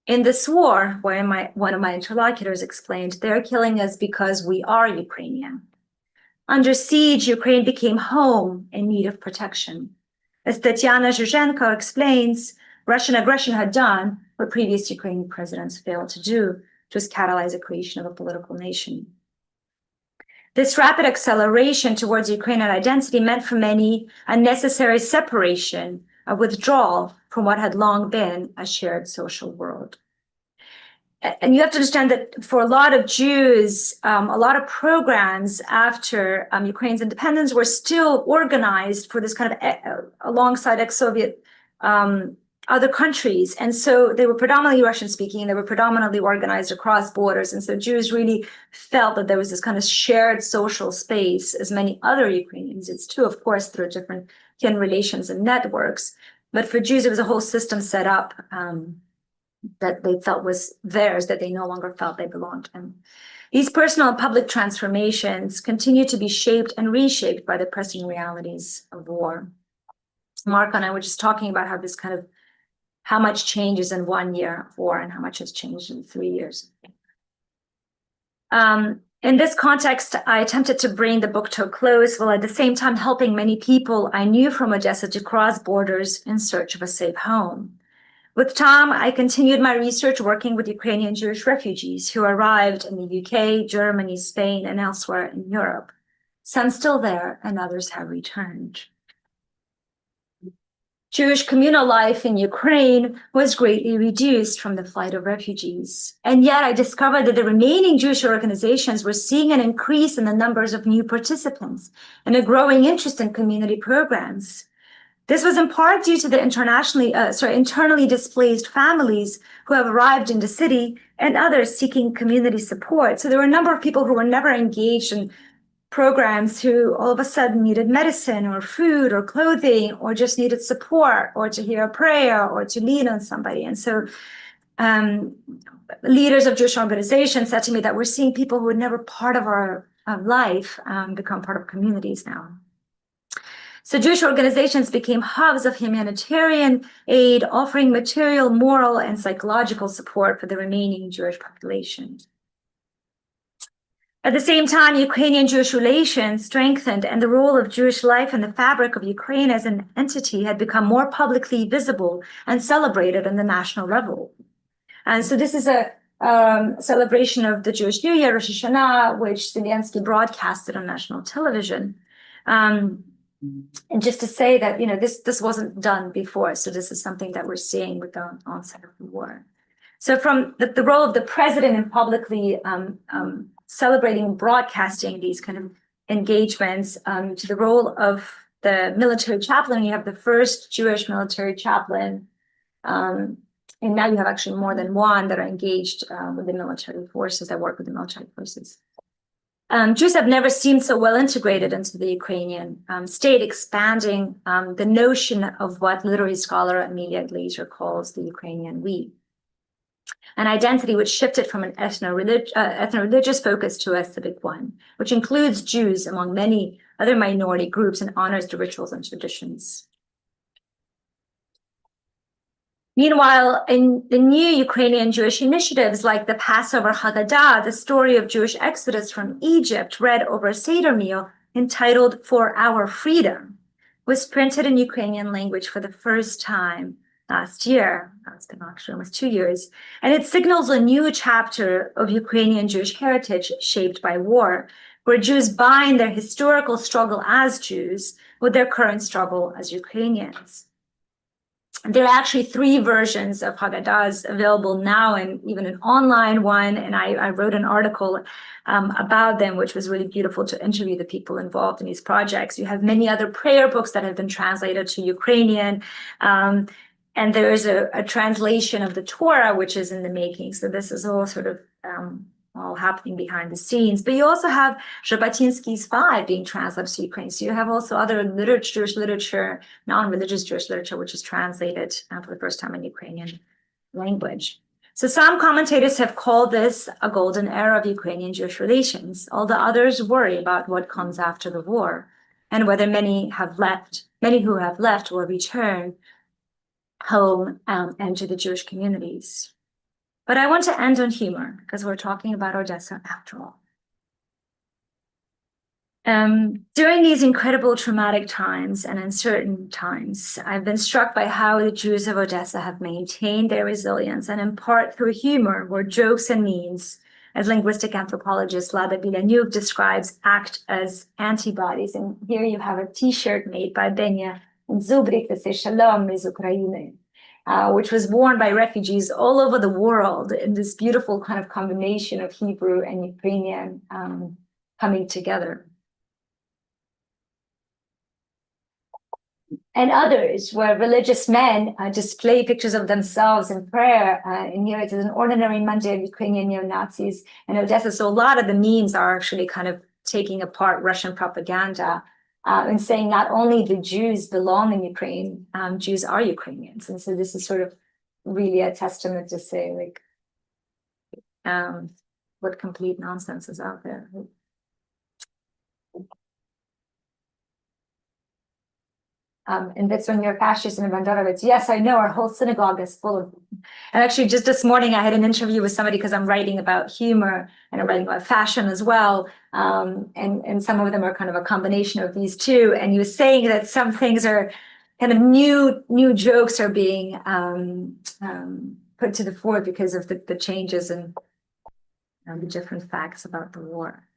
In this war, one of my interlocutors explained, "They're killing us because we are Ukrainian." Under siege, Ukraine became home in need of protection. As Tatiana Zhuzhenko explains, Russian aggression had done what previous Ukrainian presidents failed to do, which was catalyze the creation of a political nation. This rapid acceleration towards Ukrainian identity meant for many a necessary separation, a withdrawal from what had long been a shared social world. And you have to understand that for a lot of Jews, a lot of programs after Ukraine's independence were still organized for this kind of alongside ex-Soviet other countries. And so they were predominantly Russian speaking, they were predominantly organized across borders. And so Jews really felt that there was this kind of shared social space, as many other Ukrainians did too, of course, through a different relations and networks. But for Jews, it was a whole system set up that they felt was theirs, that they no longer felt they belonged in. These personal and public transformations continue to be shaped and reshaped by the pressing realities of war. Mark and I were just talking about how this kind of, how much changes in 1 year of war and how much has changed in 3 years. In this context, I attempted to bring the book to a close while at the same time helping many people I knew from Odesa to cross borders in search of a safe home. With Tom, I continued my research working with Ukrainian Jewish refugees who arrived in the UK, Germany, Spain, and elsewhere in Europe. Some still there, and others have returned. Jewish communal life in Ukraine was greatly reduced from the flight of refugees. And yet I discovered that the remaining Jewish organizations were seeing an increase in the numbers of new participants and a growing interest in community programs. This was in part due to the internally displaced families who have arrived in the city and others seeking community support. So there were a number of people who were never engaged in programs who all of a sudden needed medicine or food or clothing or just needed support or to hear a prayer or to lean on somebody. And so leaders of Jewish organizations said to me that we're seeing people who were never part of our life become part of communities now. So Jewish organizations became hubs of humanitarian aid, offering material, moral, and psychological support for the remaining Jewish population. At the same time, Ukrainian Jewish relations strengthened, and the role of Jewish life in the fabric of Ukraine as an entity had become more publicly visible and celebrated on the national level. And so this is a celebration of the Jewish New Year, Rosh Hashanah, which Zelensky broadcasted on national television. And just to say that, this wasn't done before. So this is something that we're seeing with the onset of the war. So from the role of the president in publicly celebrating and broadcasting these kind of engagements to the role of the military chaplain, you have the first Jewish military chaplain. And now you have actually more than one that are engaged with the military forces, that work with the military forces. Jews have never seemed so well integrated into the Ukrainian state, expanding the notion of what literary scholar Amelia Glazer calls the Ukrainian we. An identity which shifted from an ethno-religious focus to a civic one, which includes Jews among many other minority groups and honors the rituals and traditions. Meanwhile, in the new Ukrainian Jewish initiatives like the Passover Haggadah, the story of Jewish exodus from Egypt, read over a Seder meal entitled For Our Freedom, was printed in Ukrainian language for the first time last year. It's been actually almost 2 years. And it signals a new chapter of Ukrainian Jewish heritage shaped by war, where Jews bind their historical struggle as Jews with their current struggle as Ukrainians. There are actually 3 versions of Haggadahs available now, and even an online one. And I wrote an article about them, which was really beautiful to interview the people involved in these projects. You have many other prayer books that have been translated to Ukrainian. And there is a translation of the Torah, which is in the making. So this is all sort of all happening behind the scenes. But you also have Zhabotinsky's 5 being translated to Ukraine. So you have also other Jewish literature, non-religious Jewish literature, which is translated for the first time in Ukrainian language. So some commentators have called this a golden era of Ukrainian Jewish relations, although others worry about what comes after the war and whether many who have left will return home and to the Jewish communities. But I want to end on humor because we're talking about Odesa after all. During these incredible traumatic times and uncertain times, I've been struck by how the Jews of Odesa have maintained their resilience, and in part through humor, where jokes and memes, as linguistic anthropologist Lada Bilyaniuk describes, act as antibodies. And here you have a T-shirt made by Benya and Zubrik that says Shalom iz Ukraine, which was worn by refugees all over the world in this beautiful kind of combination of Hebrew and Ukrainian coming together. And others, where religious men display pictures of themselves in prayer. And here it is an ordinary Monday of Ukrainian neo-Nazis in Odesa. So a lot of the memes are actually kind of taking apart Russian propaganda and saying not only do Jews belong in Ukraine, Jews are Ukrainians. And so this is sort of really a testament to say, like, what complete nonsense is out there. And that's when you're fascist in Bandarovitz. Yes, I know, our whole synagogue is full of them. And actually, just this morning, I had an interview with somebody because I'm writing about humor and I'm writing about fashion as well. And some of them are kind of a combination of these two. And he was saying that some things are kind of new jokes are being put to the fore because of the changes and the different facts about the war.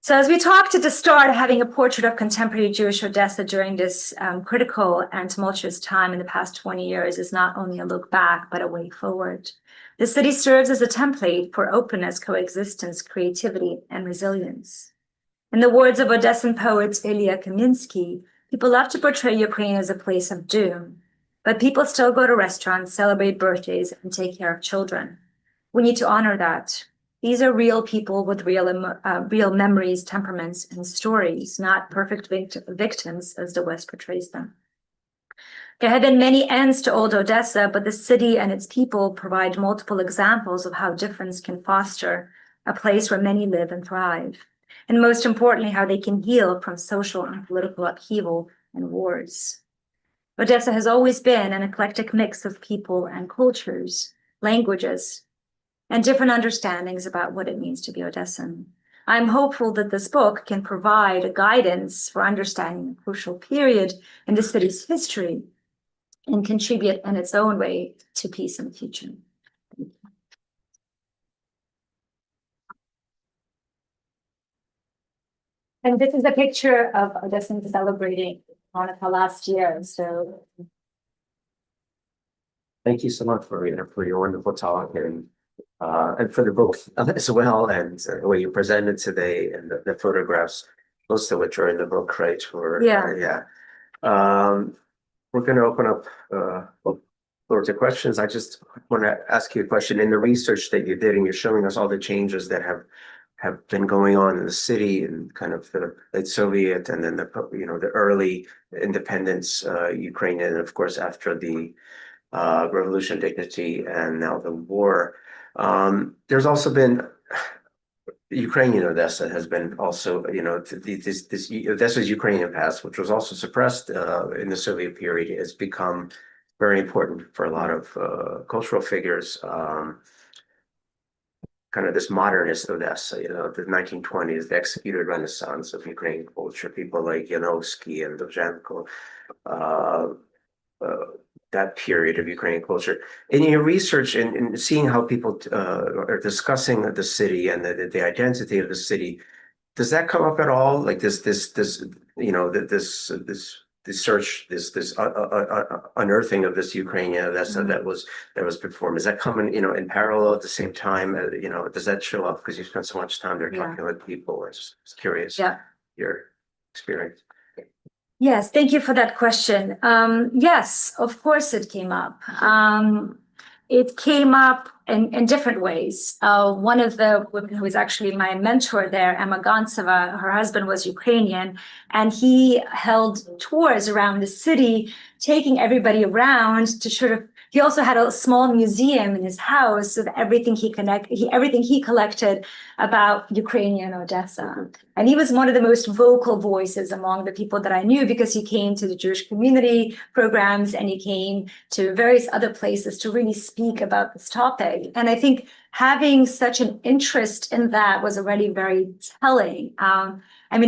So as we talked at the start, having a portrait of contemporary Jewish Odessa during this critical and tumultuous time in the past 20 years is not only a look back, but a way forward. The city serves as a template for openness, coexistence, creativity, and resilience. In the words of Odessan poet Ilya Kaminsky, people love to portray Ukraine as a place of doom, but people still go to restaurants, celebrate birthdays, and take care of children. We need to honor that. These are real people with real memories, temperaments, and stories, not perfect victims as the West portrays them. There have been many ends to old Odessa, but the city and its people provide multiple examples of how difference can foster a place where many live and thrive. And most importantly, how they can heal from social and political upheaval and wars. Odessa has always been an eclectic mix of people and cultures, languages, and different understandings about what it means to be Odessan. I'm hopeful that this book can provide a guidance for understanding a crucial period in the city's history and contribute in its own way to peace and future. And this is a picture of Odessan celebrating Hanukkah last year. So Thank you so much for your wonderful talk and for the book as well, and the way you presented today, and the photographs, most of which are in the book, right? We're going to open up floor to questions. I just want to ask you a question. In the research that you did, and you're showing us all the changes that have been going on in the city, and kind of the Soviet, and then the early independence Ukrainian, and of course after the revolution, dignity, and now the war. There's also been Ukrainian Odessa has been also, this Odessa's Ukrainian past, which was also suppressed in the Soviet period, has become very important for a lot of cultural figures. Kind of this modernist Odessa, the 1920s, the executed renaissance of Ukrainian culture, people like Yanovsky and Dovzhenko, that period of Ukrainian culture. In your research and seeing how people are discussing the city and the identity of the city, does that come up at all? Like this search, this unearthing of this Ukrainian Odessa that was performed, is that coming, in parallel at the same time? Does that show up because you spent so much time there talking with people? I was just curious. Your experience. Yes, thank you for that question. Yes, of course it came up. It came up in different ways. One of the women who was actually my mentor there, Emma Gontseva, her husband was Ukrainian, and he held tours around the city, taking everybody around to sort of. He also had a small museum in his house of everything he collected about Ukrainian Odessa. And he was one of the most vocal voices among the people that I knew, because he came to the Jewish community programs and he came to various other places to really speak about this topic. And I think having such an interest in that was already very telling.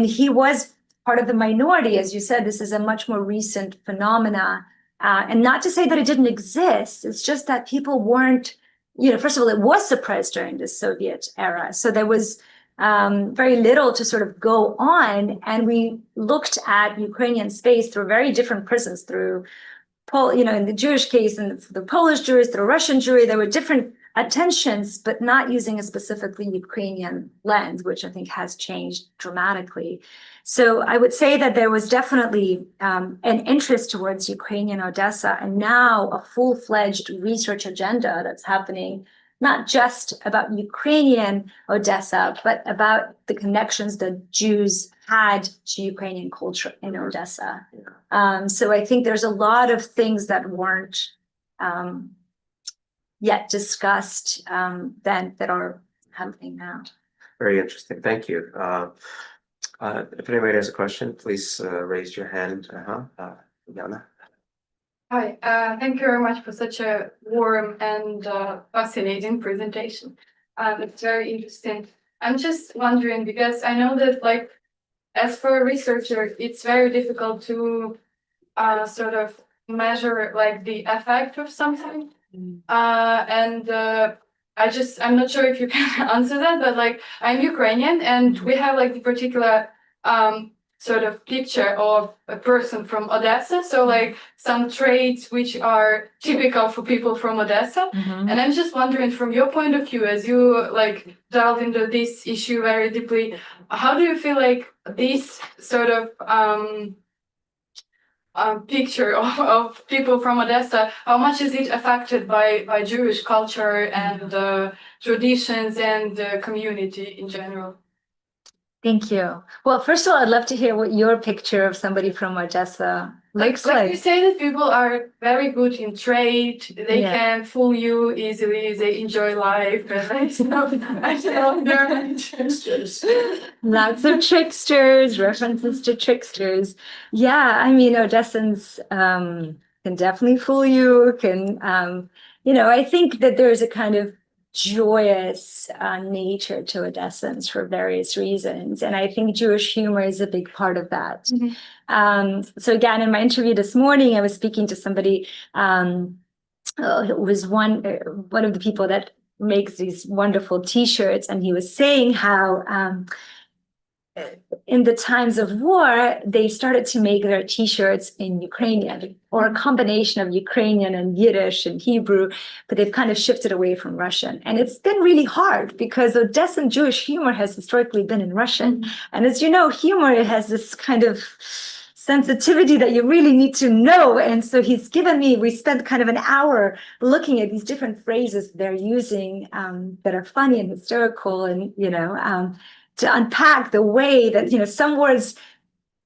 He was part of the minority, as you said. This is a much more recent phenomena. And not to say that it didn't exist, it's just that people weren't, first of all, it was suppressed during the Soviet era. So there was very little to sort of go on. And we looked at Ukrainian space through very different prisms, through, in the Jewish case, and the Polish Jews, through Russian Jewry, there were different attentions, but not using a specifically Ukrainian lens, which I think has changed dramatically. So I would say that there was definitely an interest towards Ukrainian Odessa, and now a full-fledged research agenda that's happening not just about Ukrainian Odessa, but about the connections that Jews had to Ukrainian culture in Odessa. So I think there's a lot of things that weren't yet discussed then that are happening now. Very interesting. Thank you. If anybody has a question, please raise your hand. Yana. Hi, thank you very much for such a warm and fascinating presentation. It's very interesting. I'm just wondering, because I know that, like, as for a researcher, it's very difficult to sort of measure like the effect of something. I'm not sure if you can answer that, but like, I'm Ukrainian, and we have like the particular sort of picture of a person from Odessa. So like some traits which are typical for people from Odessa. And I'm just wondering, from your point of view, as you like delve into this issue very deeply, how do you feel like this sort of picture of people from Odessa, how much is it affected by Jewish culture and traditions and community in general? Thank you. Well, first of all, I'd love to hear what your picture of somebody from Odessa looks like. You say that people are very good in trade, they can fool you easily, they enjoy life, and I don't know. Lots of tricksters, references to tricksters. Yeah, I mean, Odessans can definitely fool you, I think that there's a kind of joyous nature to Odessans for various reasons. And I think Jewish humor is a big part of that. So again, in my interview this morning, I was speaking to somebody who was one of the people that makes these wonderful T-shirts. And he was saying how in the times of war, they started to make their T-shirts in Ukrainian, or a combination of Ukrainian and Yiddish and Hebrew, but they've kind of shifted away from Russian. And it's been really hard because Odessan Jewish humor has historically been in Russian. And as you know, humor has this kind of sensitivity that you really need to know. And so we spent kind of an hour looking at these different phrases they're using that are funny and hysterical and, to unpack the way that, some words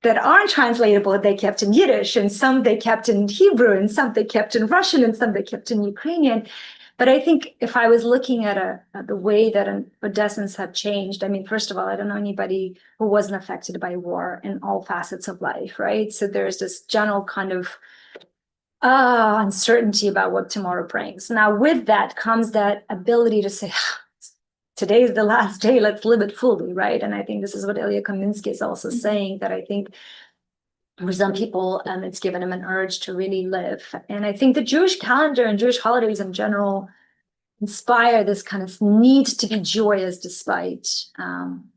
that aren't translatable, they kept in Yiddish, and some they kept in Hebrew, and some they kept in Russian, and some they kept in Ukrainian. But I think if I was looking at the way that Odessans have changed, I mean, first of all, I don't know anybody who wasn't affected by war in all facets of life, right? So there's this general kind of uncertainty about what tomorrow brings. Now, with that comes that ability to say, today is the last day, let's live it fully, right? And I think this is what Ilya Kaminsky is also saying, that I think for some people, it's given them an urge to really live. And I think the Jewish calendar and Jewish holidays in general inspire this kind of need to be joyous despite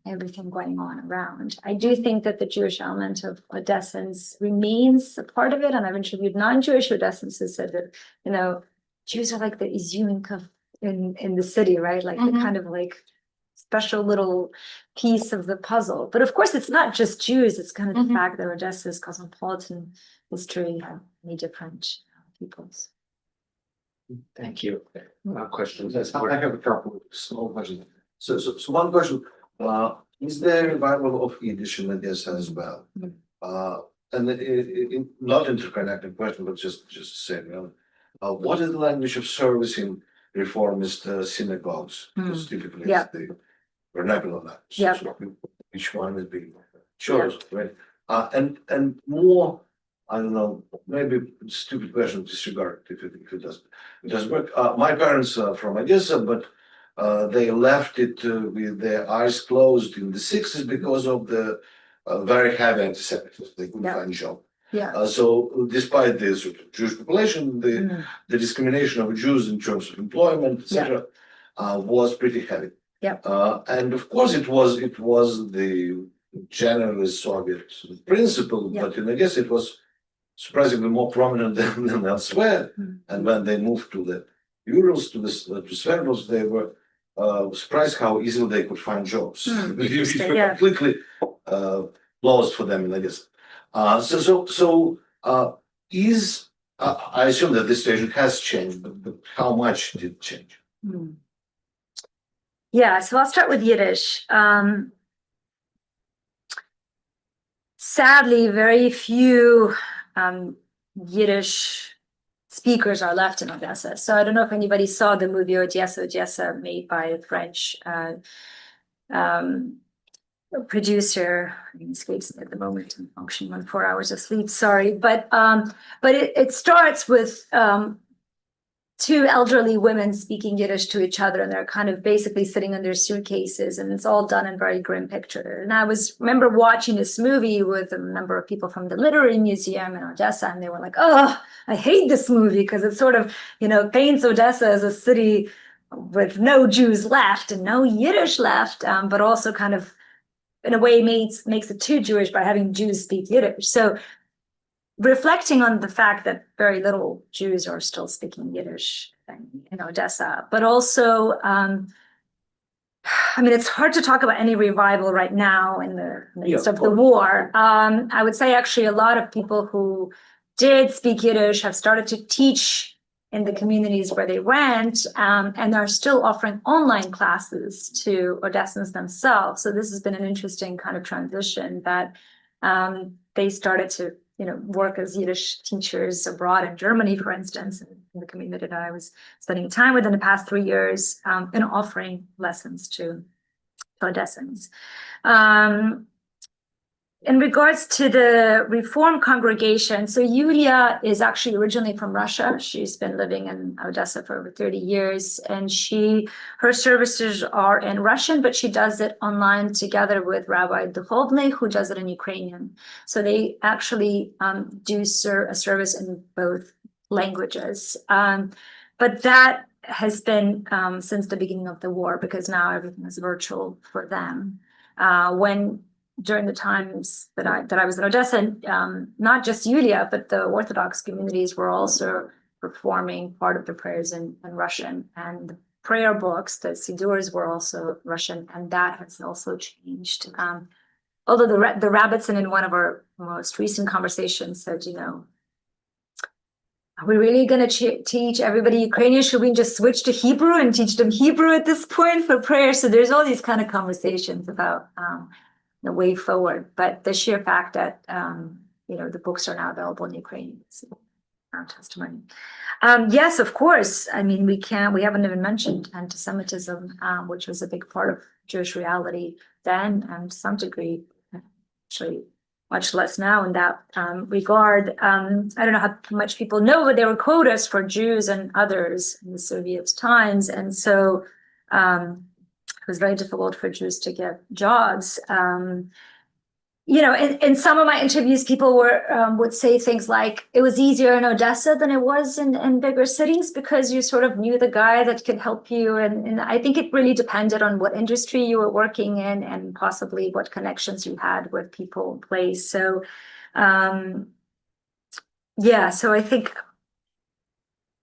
everything going on around. I do think that the Jewish element of Odessans remains a part of it. And I've interviewed non-Jewish Odessans who said that, Jews are like the izyominka in the city, right? Like the kind of like special little piece of the puzzle. But of course, it's not just Jews. It's kind of the fact that Odessa's cosmopolitan history have many different peoples. Thank you. Questions? Yes, I have a couple of small questions. So one question, is there a revival of Yiddish in Odessa as well? And not interconnected question, but just saying, what is the language of service in reformist synagogues? Because typically it's the vernacular language. So which one is being chosen, right? And more, I don't know, maybe stupid question, disregard if it doesn't work. My parents are from Odessa, but they left it with their eyes closed in the 60s because of the very heavy anti-Semitism. They couldn't find a job. So despite the sort of Jewish population, the discrimination of Jews in terms of employment, etc., was pretty heavy. And of course, it was the generally Soviet principle, but in Odessa it was surprisingly more prominent than elsewhere. And when they moved to the Urals, to Sverdlovsk, they were surprised how easily they could find jobs. It was completely closed for them in Odessa. I assume that this situation has changed, but how much did it change? Yeah, so I'll start with Yiddish. Sadly, very few Yiddish speakers are left in Odessa. So I don't know if anybody saw the movie Odessa, made by a French producer. I mean, escapes me at the moment. I'm functioning on 4 hours of sleep. Sorry, but it starts with two elderly women speaking Yiddish to each other, and they're kind of basically sitting in their suitcases, and it's all done in very grim picture. And I remember watching this movie with a number of people from the Literary Museum in Odessa, and they were like, "Oh, I hate this movie because it sort of, paints Odessa as a city with no Jews left and no Yiddish left, but also kind of, in a way, makes it too Jewish by having Jews speak Yiddish." So reflecting on the fact that very little Jews are still speaking Yiddish in Odessa, but also, it's hard to talk about any revival right now in the midst of the war. I would say actually a lot of people who did speak Yiddish have started to teach in the communities where they went, and are still offering online classes to Odessans themselves. So this has been an interesting kind of transition that they started to work as Yiddish teachers abroad in Germany, for instance, in the community that I was spending time with in the past 3 years, and offering lessons to Odessans. In regards to the Reform congregation, so Yulia is actually originally from Russia. She's been living in Odessa for over 30 years, and her services are in Russian, but she does it online together with Rabbi Duhovny, who does it in Ukrainian. So they actually do a service in both languages. But that has been since the beginning of the war, because now everything is virtual for them. During the times that I was in Odessa, not just Yulia, but the Orthodox communities were also performing part of the prayers in Russian, and the prayer books, the Sidurs, were also Russian, and that has also changed. Although the Rabbitson in one of our most recent conversations said, are we really going to teach everybody Ukrainian? Should we just switch to Hebrew and teach them Hebrew at this point for prayer? So there's all these kind of conversations about the way forward, but the sheer fact that the books are now available in Ukrainian is our testimony. Yes, of course. We haven't even mentioned anti-Semitism, which was a big part of Jewish reality then, and to some degree, actually much less now in that regard. I don't know how much people know, but there were quotas for Jews and others in the Soviet times, and so it was very difficult for Jews to get jobs. In some of my interviews, people would say things like it was easier in Odessa than it was in bigger cities because you sort of knew the guy that could help you. And I think it really depended on what industry you were working in and possibly what connections you had with people in place. So, so I think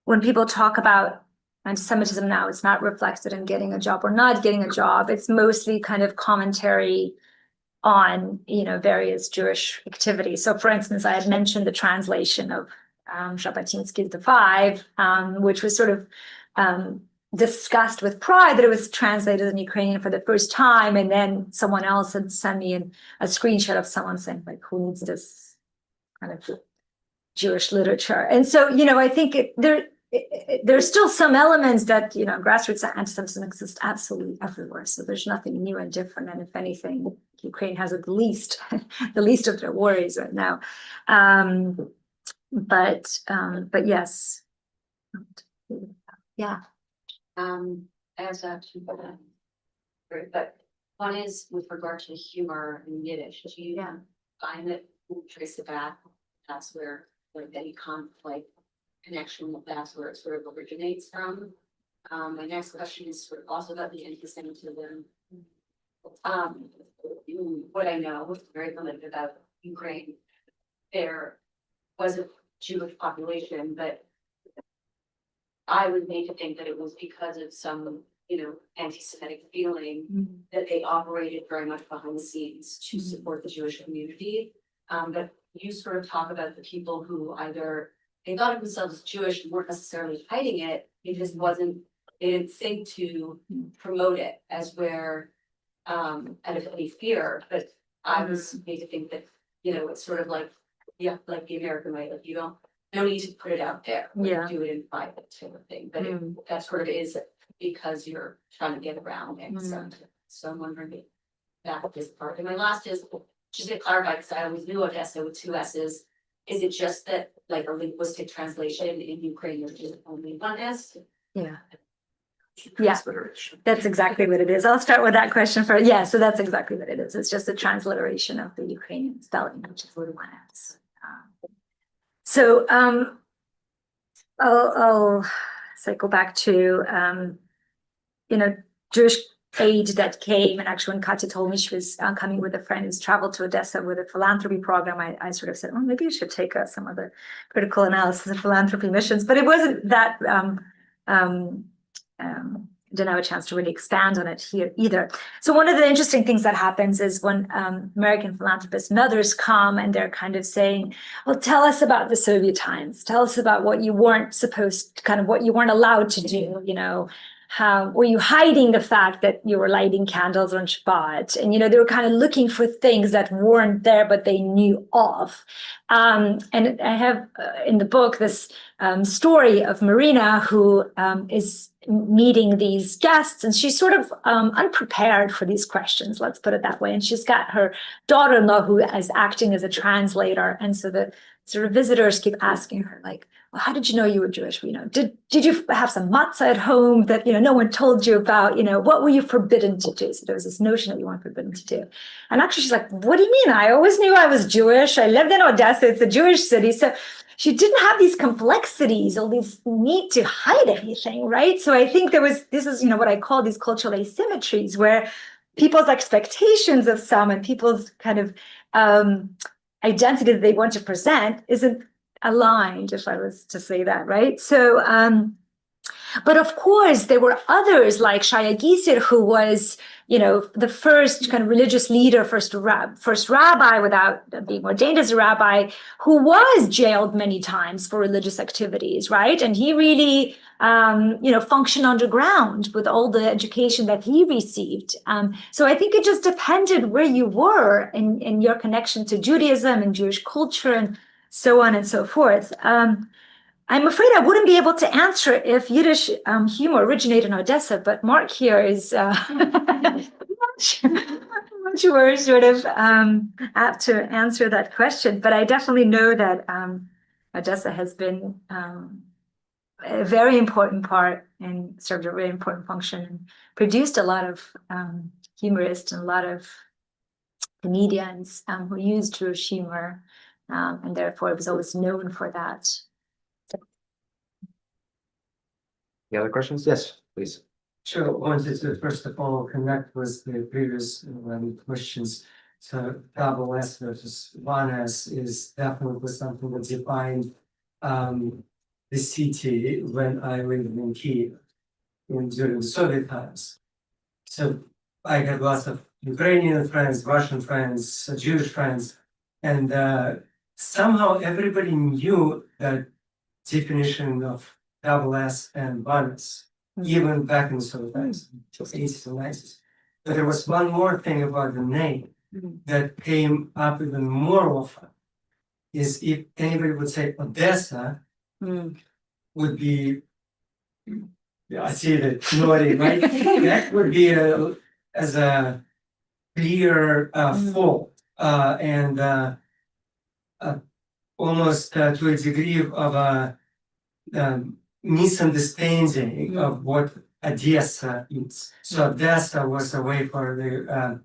when people talk about anti-Semitism now, it's not reflected in getting a job or not getting a job. It's mostly kind of commentary on, various Jewish activities. So for instance, I had mentioned the translation of Jabotinsky's The Five, which was sort of discussed with pride that it was translated in Ukrainian for the first time. And then someone else had sent me a screenshot of someone saying, like, who needs this kind of Jewish literature? And so, I think there's still some elements that, grassroots anti-Semitism exists absolutely everywhere. So there's nothing new and different. And if anything, Ukraine has at least the least of their worries right now. But yes. Yeah. As a but one is with regard to humor in Yiddish. Do you find that you trace it back? That's where any conflict connection with that's where it sort of originates from. My next question is sort of also about the anti-Semitism. What I know was very limited about Ukraine. There was a Jewish population, but I would make to think that it was because of some, anti-Semitic feeling that they operated very much behind the scenes to support the Jewish community. But you sort of talk about the people who either they thought of themselves as Jewish and weren't necessarily hiding it. It just wasn't they didn't think to promote it as where, out of any fear, but I was made to think that, it's sort of like, like the American way, like you don't, no need to put it out there. Like, Yeah. do it in private sort of thing, but that sort of is because you're trying to get around it, so I'm wondering if that is part. And my last is, just to clarify, because I always knew Odesa with 2 S's, is it just that like a linguistic translation in Ukrainian is only 1 S? Yeah. Yeah, that's exactly what it is. I'll start with that question first. Yeah, so that's exactly what it is. It's just a transliteration of the Ukrainian spelling, which is what one is. So I'll cycle back to Jewish aid that came, and actually when Katya told me she was coming with a friend who's traveled to Odessa with a philanthropy program, I sort of said, oh, maybe you should take some of the critical analysis of philanthropy missions, but it wasn't that didn't have a chance to really expand on it here either. So one of the interesting things that happens is when American philanthropists and others come and they're kind of saying, well, tell us about the Soviet times. Tell us about what you weren't what you weren't allowed to do, how were you hiding the fact that you were lighting candles on Shabbat? And, they were kind of looking for things that weren't there, but they knew of. And I have in the book this story of Marina, who is meeting these guests, and she's sort of unprepared for these questions, let's put it that way. And she's got her daughter-in-law who is acting as a translator. And so the sort of visitors keep asking her, like, well, how did you know you were Jewish? Did you have some matzah at home that, no one told you about? What were you forbidden to do? So there was this notion that you weren't forbidden to do. And actually she's like, what do you mean? I always knew I was Jewish. I lived in Odessa. It's a Jewish city. So she didn't have these complexities or these need to hide anything, right? So I think this is what I call these cultural asymmetries, where people's expectations of some and people's kind of identity that they want to present isn't aligned, if I was to say that, right? So, but of course, there were others like Shaya Gisir, who was, the first kind of religious leader, first rabbi without being ordained as a rabbi, who was jailed many times for religious activities, right? And he really, functioned underground with all the education that he received. So I think it just depended where you were in your connection to Judaism and Jewish culture and so on and so forth. I'm afraid I wouldn't be able to answer if Yiddish humor originated in Odessa, but Mark here is much more sort of apt to answer that question. But I definitely know that Odessa has been a very important part and served a very important function and produced a lot of humorists and a lot of comedians who used Jewish humor. And therefore, it was always known for that. Any other questions? Yes, please. Sure. I wanted to first of all connect with the previous questions. So double S versus 1S is definitely something that defined the city when I lived in Kiev during the Soviet times. So I had lots of Ukrainian friends, Russian friends, Jewish friends, and somehow everybody knew that definition of double S and 1S, even back in the Soviet times, 80s and 90s. But there was one more thing about the name that came up even more often, is if anybody would say Odessa, would be, I see that nodding, right? That would be as a clear fault and almost to a degree of a misunderstanding of what Odessa is. So Odessa was a way for the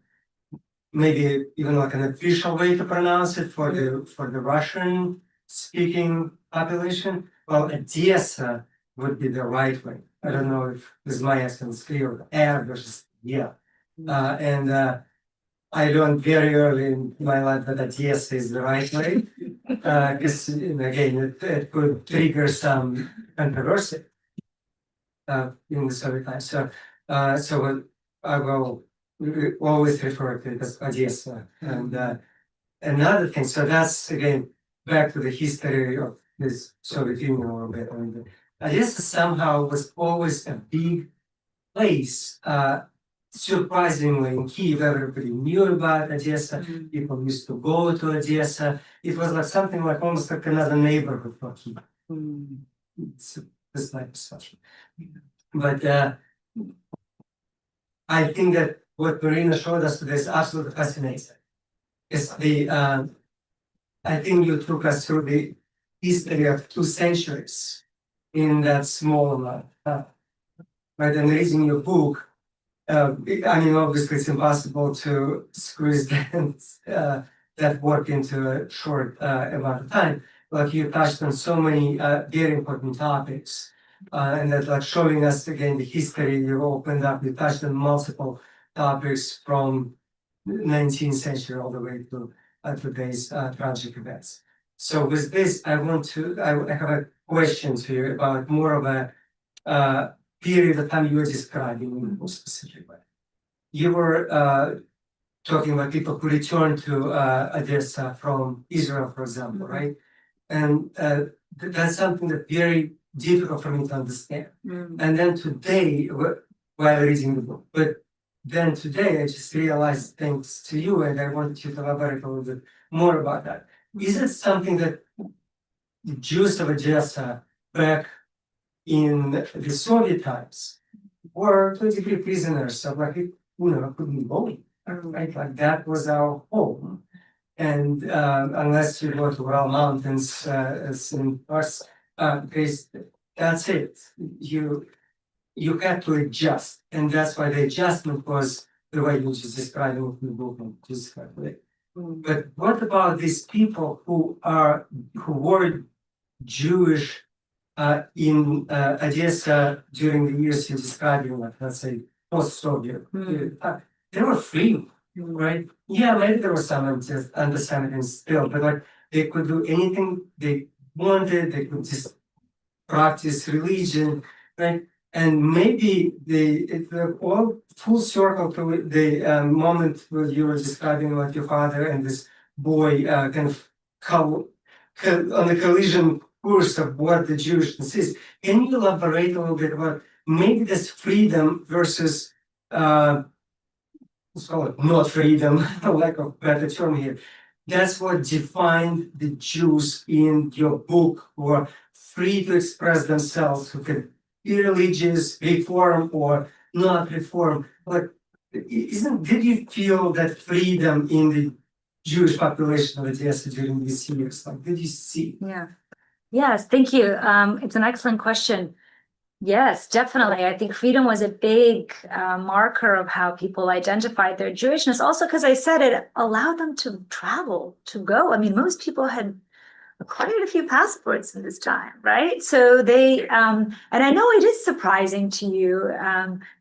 maybe even like an official way to pronounce it for the Russian speaking population. Well, Odessa would be the right way. I don't know if this is my accent is clear, air versus yeah. And I learned very early in my life that Odessa is the right way. Because again, it could trigger some controversy in the Soviet times. So I will always refer to it as Odessa. And another thing, so that's again back to the history of this Soviet Union a little bit. And Odessa somehow was always a big place. Surprisingly, in Kyiv, everybody knew about Odessa. People used to go to Odessa. It was like something like almost like another neighborhood for Kyiv. It's like such. But I think that what Marina showed us today is absolutely fascinating. It's the I think you took us through the history of 2 centuries in that small amount. Right, and reading your book, I mean, obviously, it's impossible to squeeze that work into a short amount of time. But you touched on so many very important topics, and that, like, showing us again the history you opened up. You touched on multiple topics from the 19th century all the way to today's tragic events. So with this, I have a question to you about more of a period of time you were describing in a more specific way. You were talking about people who returned to Odessa from Israel, for example, right? And that's something that's very difficult for me to understand. And then today, while reading the book, but then today I just realized, thanks to you, and I wanted you to elaborate a little bit more about that. Is it something that the Jews of Odessa back in the Soviet times were to a degree prisoners of, like, couldn't go, right? Like, that was our home. And unless you go to Ural Mountains, as in us, that's it. You had to adjust, and that's why the adjustment was the way you just described it in the book. But what about these people who were Jewish in Odessa during the years you're describing, like, let's say, post-Soviet? They were free, right? Yeah, maybe there was some understanding still, but like, they could do anything they wanted. They could just practice religion, right? And maybe it's all full circle to the moment where you were describing, like, your father and this boy kind of on the collision course of what the Jewishness is. Can you elaborate a little bit about maybe this freedom versus let's call it not freedom, lack of better term here. That's what defined the Jews in your book, who are free to express themselves, who can be religious, reform or not reform. But did you feel that freedom in the Jewish population of Odessa during these years? Like, did you see? Yeah. Yes, thank you. It's an excellent question. Yes, definitely. I think freedom was a big marker of how people identified their Jewishness. Also, because I said it allowed them to travel, to go. I mean, most people had quite a few passports in this time, right? So they, and I know it is surprising to you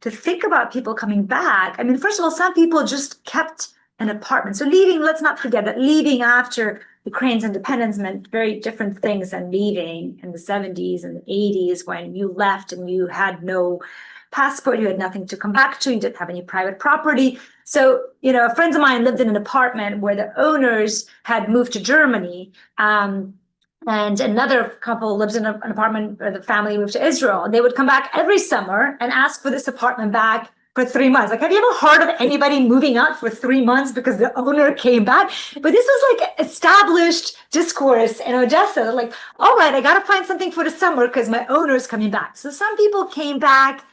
to think about people coming back. I mean, first of all, some people just kept an apartment. So leaving, let's not forget that leaving after Ukraine's independence meant very different things than leaving in the 70s and the 80s, when you left and you had no passport, you had nothing to come back to, you didn't have any private property. So, friends of mine lived in an apartment where the owners had moved to Germany. And another couple lives in an apartment where the family moved to Israel. And they would come back every summer and ask for this apartment back for 3 months. Like, have you ever heard of anybody moving out for 3 months because the owner came back? But this was like established discourse in Odessa. Like, all right, I got to find something for the summer because my owner's coming back. So some people came back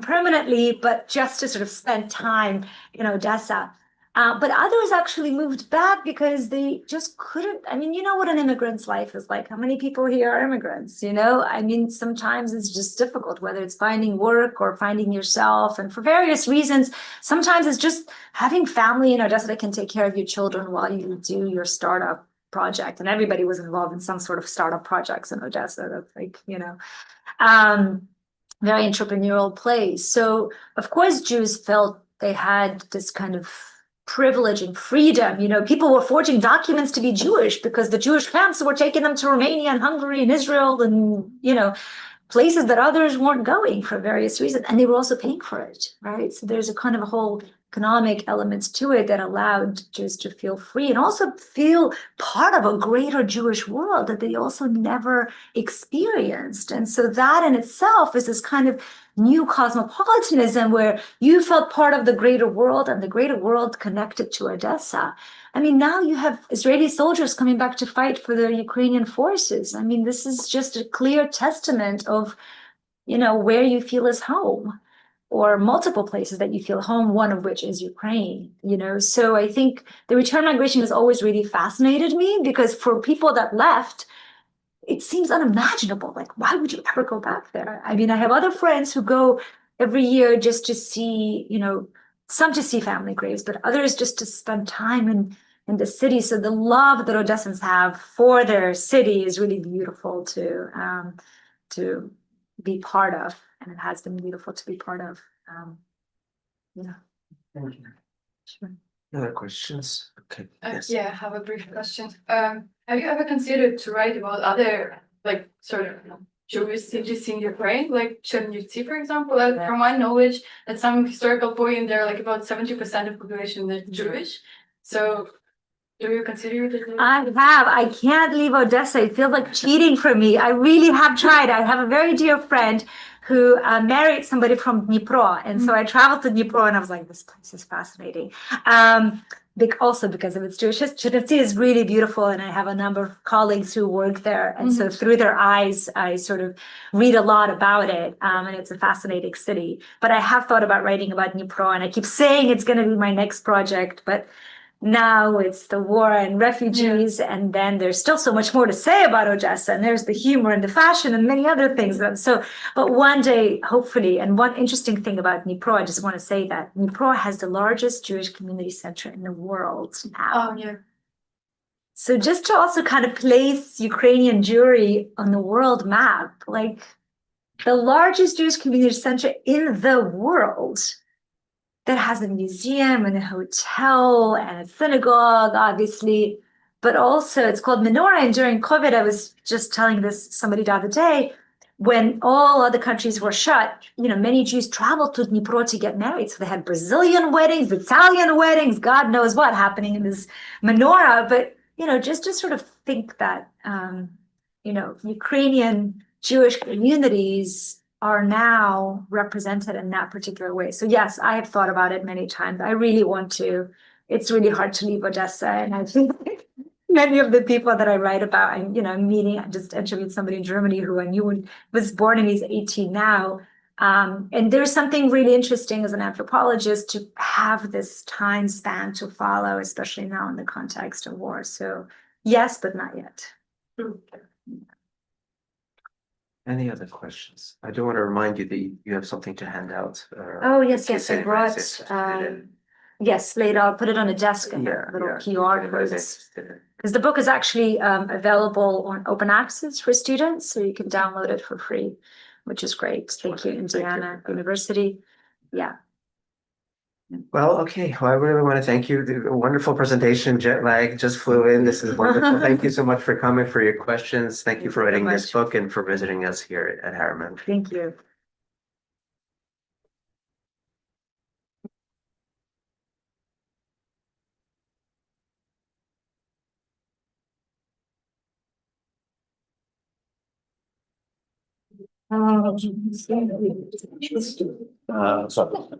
permanently, but just to sort of spend time in Odessa. But others actually moved back because they just couldn't. I mean, you know what an immigrant's life is like. How many people here are immigrants? I mean, sometimes it's just difficult, whether it's finding work or finding yourself. And for various reasons, sometimes it's just having family in Odessa that can take care of your children while you do your startup project. And everybody was involved in some sort of startup projects in Odessa. That's like, very entrepreneurial place. So, of course, Jews felt they had this kind of privilege and freedom. People were forging documents to be Jewish because the Jewish camps were taking them to Romania and Hungary and Israel and, places that others weren't going for various reasons. And they were also paying for it, right? So there's a kind of a whole economic elements to it that allowed Jews to feel free and also feel part of a greater Jewish world that they also never experienced. And so that in itself is this kind of new cosmopolitanism where you felt part of the greater world and the greater world connected to Odessa. I mean, now you have Israeli soldiers coming back to fight for the Ukrainian forces. I mean, this is just a clear testament of, where you feel is home, or multiple places that you feel home, one of which is Ukraine, So I think the return migration has always really fascinated me, because for people that left, it seems unimaginable. Like, why would you ever go back there? I mean, I have other friends who go every year just to see, some to see family graves, but others just to spend time in the city. So the love that Odessans have for their city is really beautiful to be part of. And it has been beautiful to be part of. Thank you. Sure. Other questions? Okay. Yes. Yeah, I have a brief question. Have you ever considered to write about other, like, sort of Jewish cities in Ukraine, like Chernivtsi, for example? From my knowledge, at some historical point, there are like about 70% of population that's Jewish. So, do you consider it? I can't leave Odessa. It feels like cheating for me. I really have tried. I have a very dear friend who married somebody from Dnipro. And so I traveled to Dnipro and I was like, this place is fascinating. Also because of its Jewish history. Chernivtsi is really beautiful. And I have a number of colleagues who work there. And so through their eyes, I sort of read a lot about it. And it's a fascinating city. But I have thought about writing about Dnipro. And I keep saying it's going to be my next project. But now it's the war and refugees, and then there's still so much more to say about Odessa, and there's the humor and the fashion and many other things. But one day, hopefully, and one interesting thing about Dnipro, I just want to say that Dnipro has the largest Jewish community center in the world now. Oh, yeah. So just to also kind of place Ukrainian Jewry on the world map, like the largest Jewish community center in the world, that has a museum and a hotel and a synagogue, obviously, but also it's called Menorah. And during COVID, I was just telling somebody the other day, when all other countries were shut, many Jews traveled to Dnipro to get married. So they had Brazilian weddings, Italian weddings, God knows what happening in this Menorah. But, just to sort of think that, Ukrainian Jewish communities are now represented in that particular way. So yes, I have thought about it many times. I really want to. It's really hard to leave Odessa. And I think many of the people that I write about, I just interviewed somebody in Germany who I knew was born and he's 18 now. And there's something really interesting as an anthropologist to have this time span to follow, especially now in the context of war. So yes, but not yet. Any other questions? I do want to remind you that you have something to hand out. Oh, yes, I brought, yes, later, I'll put it on a desk and a little QR code. Because the book is actually available on open access for students, so you can download it for free, which is great. Thank you, Indiana University. Yeah. Well, okay. Well, I really want to thank you. The wonderful presentation. Jet lag just flew in. This is wonderful. Thank you so much for coming, for your questions. Thank you for writing this book and for visiting us here at Harriman. Thank you.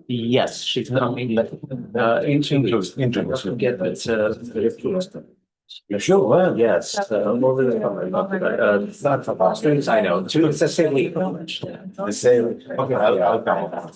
Yes, she's coming. Introduce. Get that. Sure, well, Yes. Students I know. It's a silly. the same. Okay, I'll come.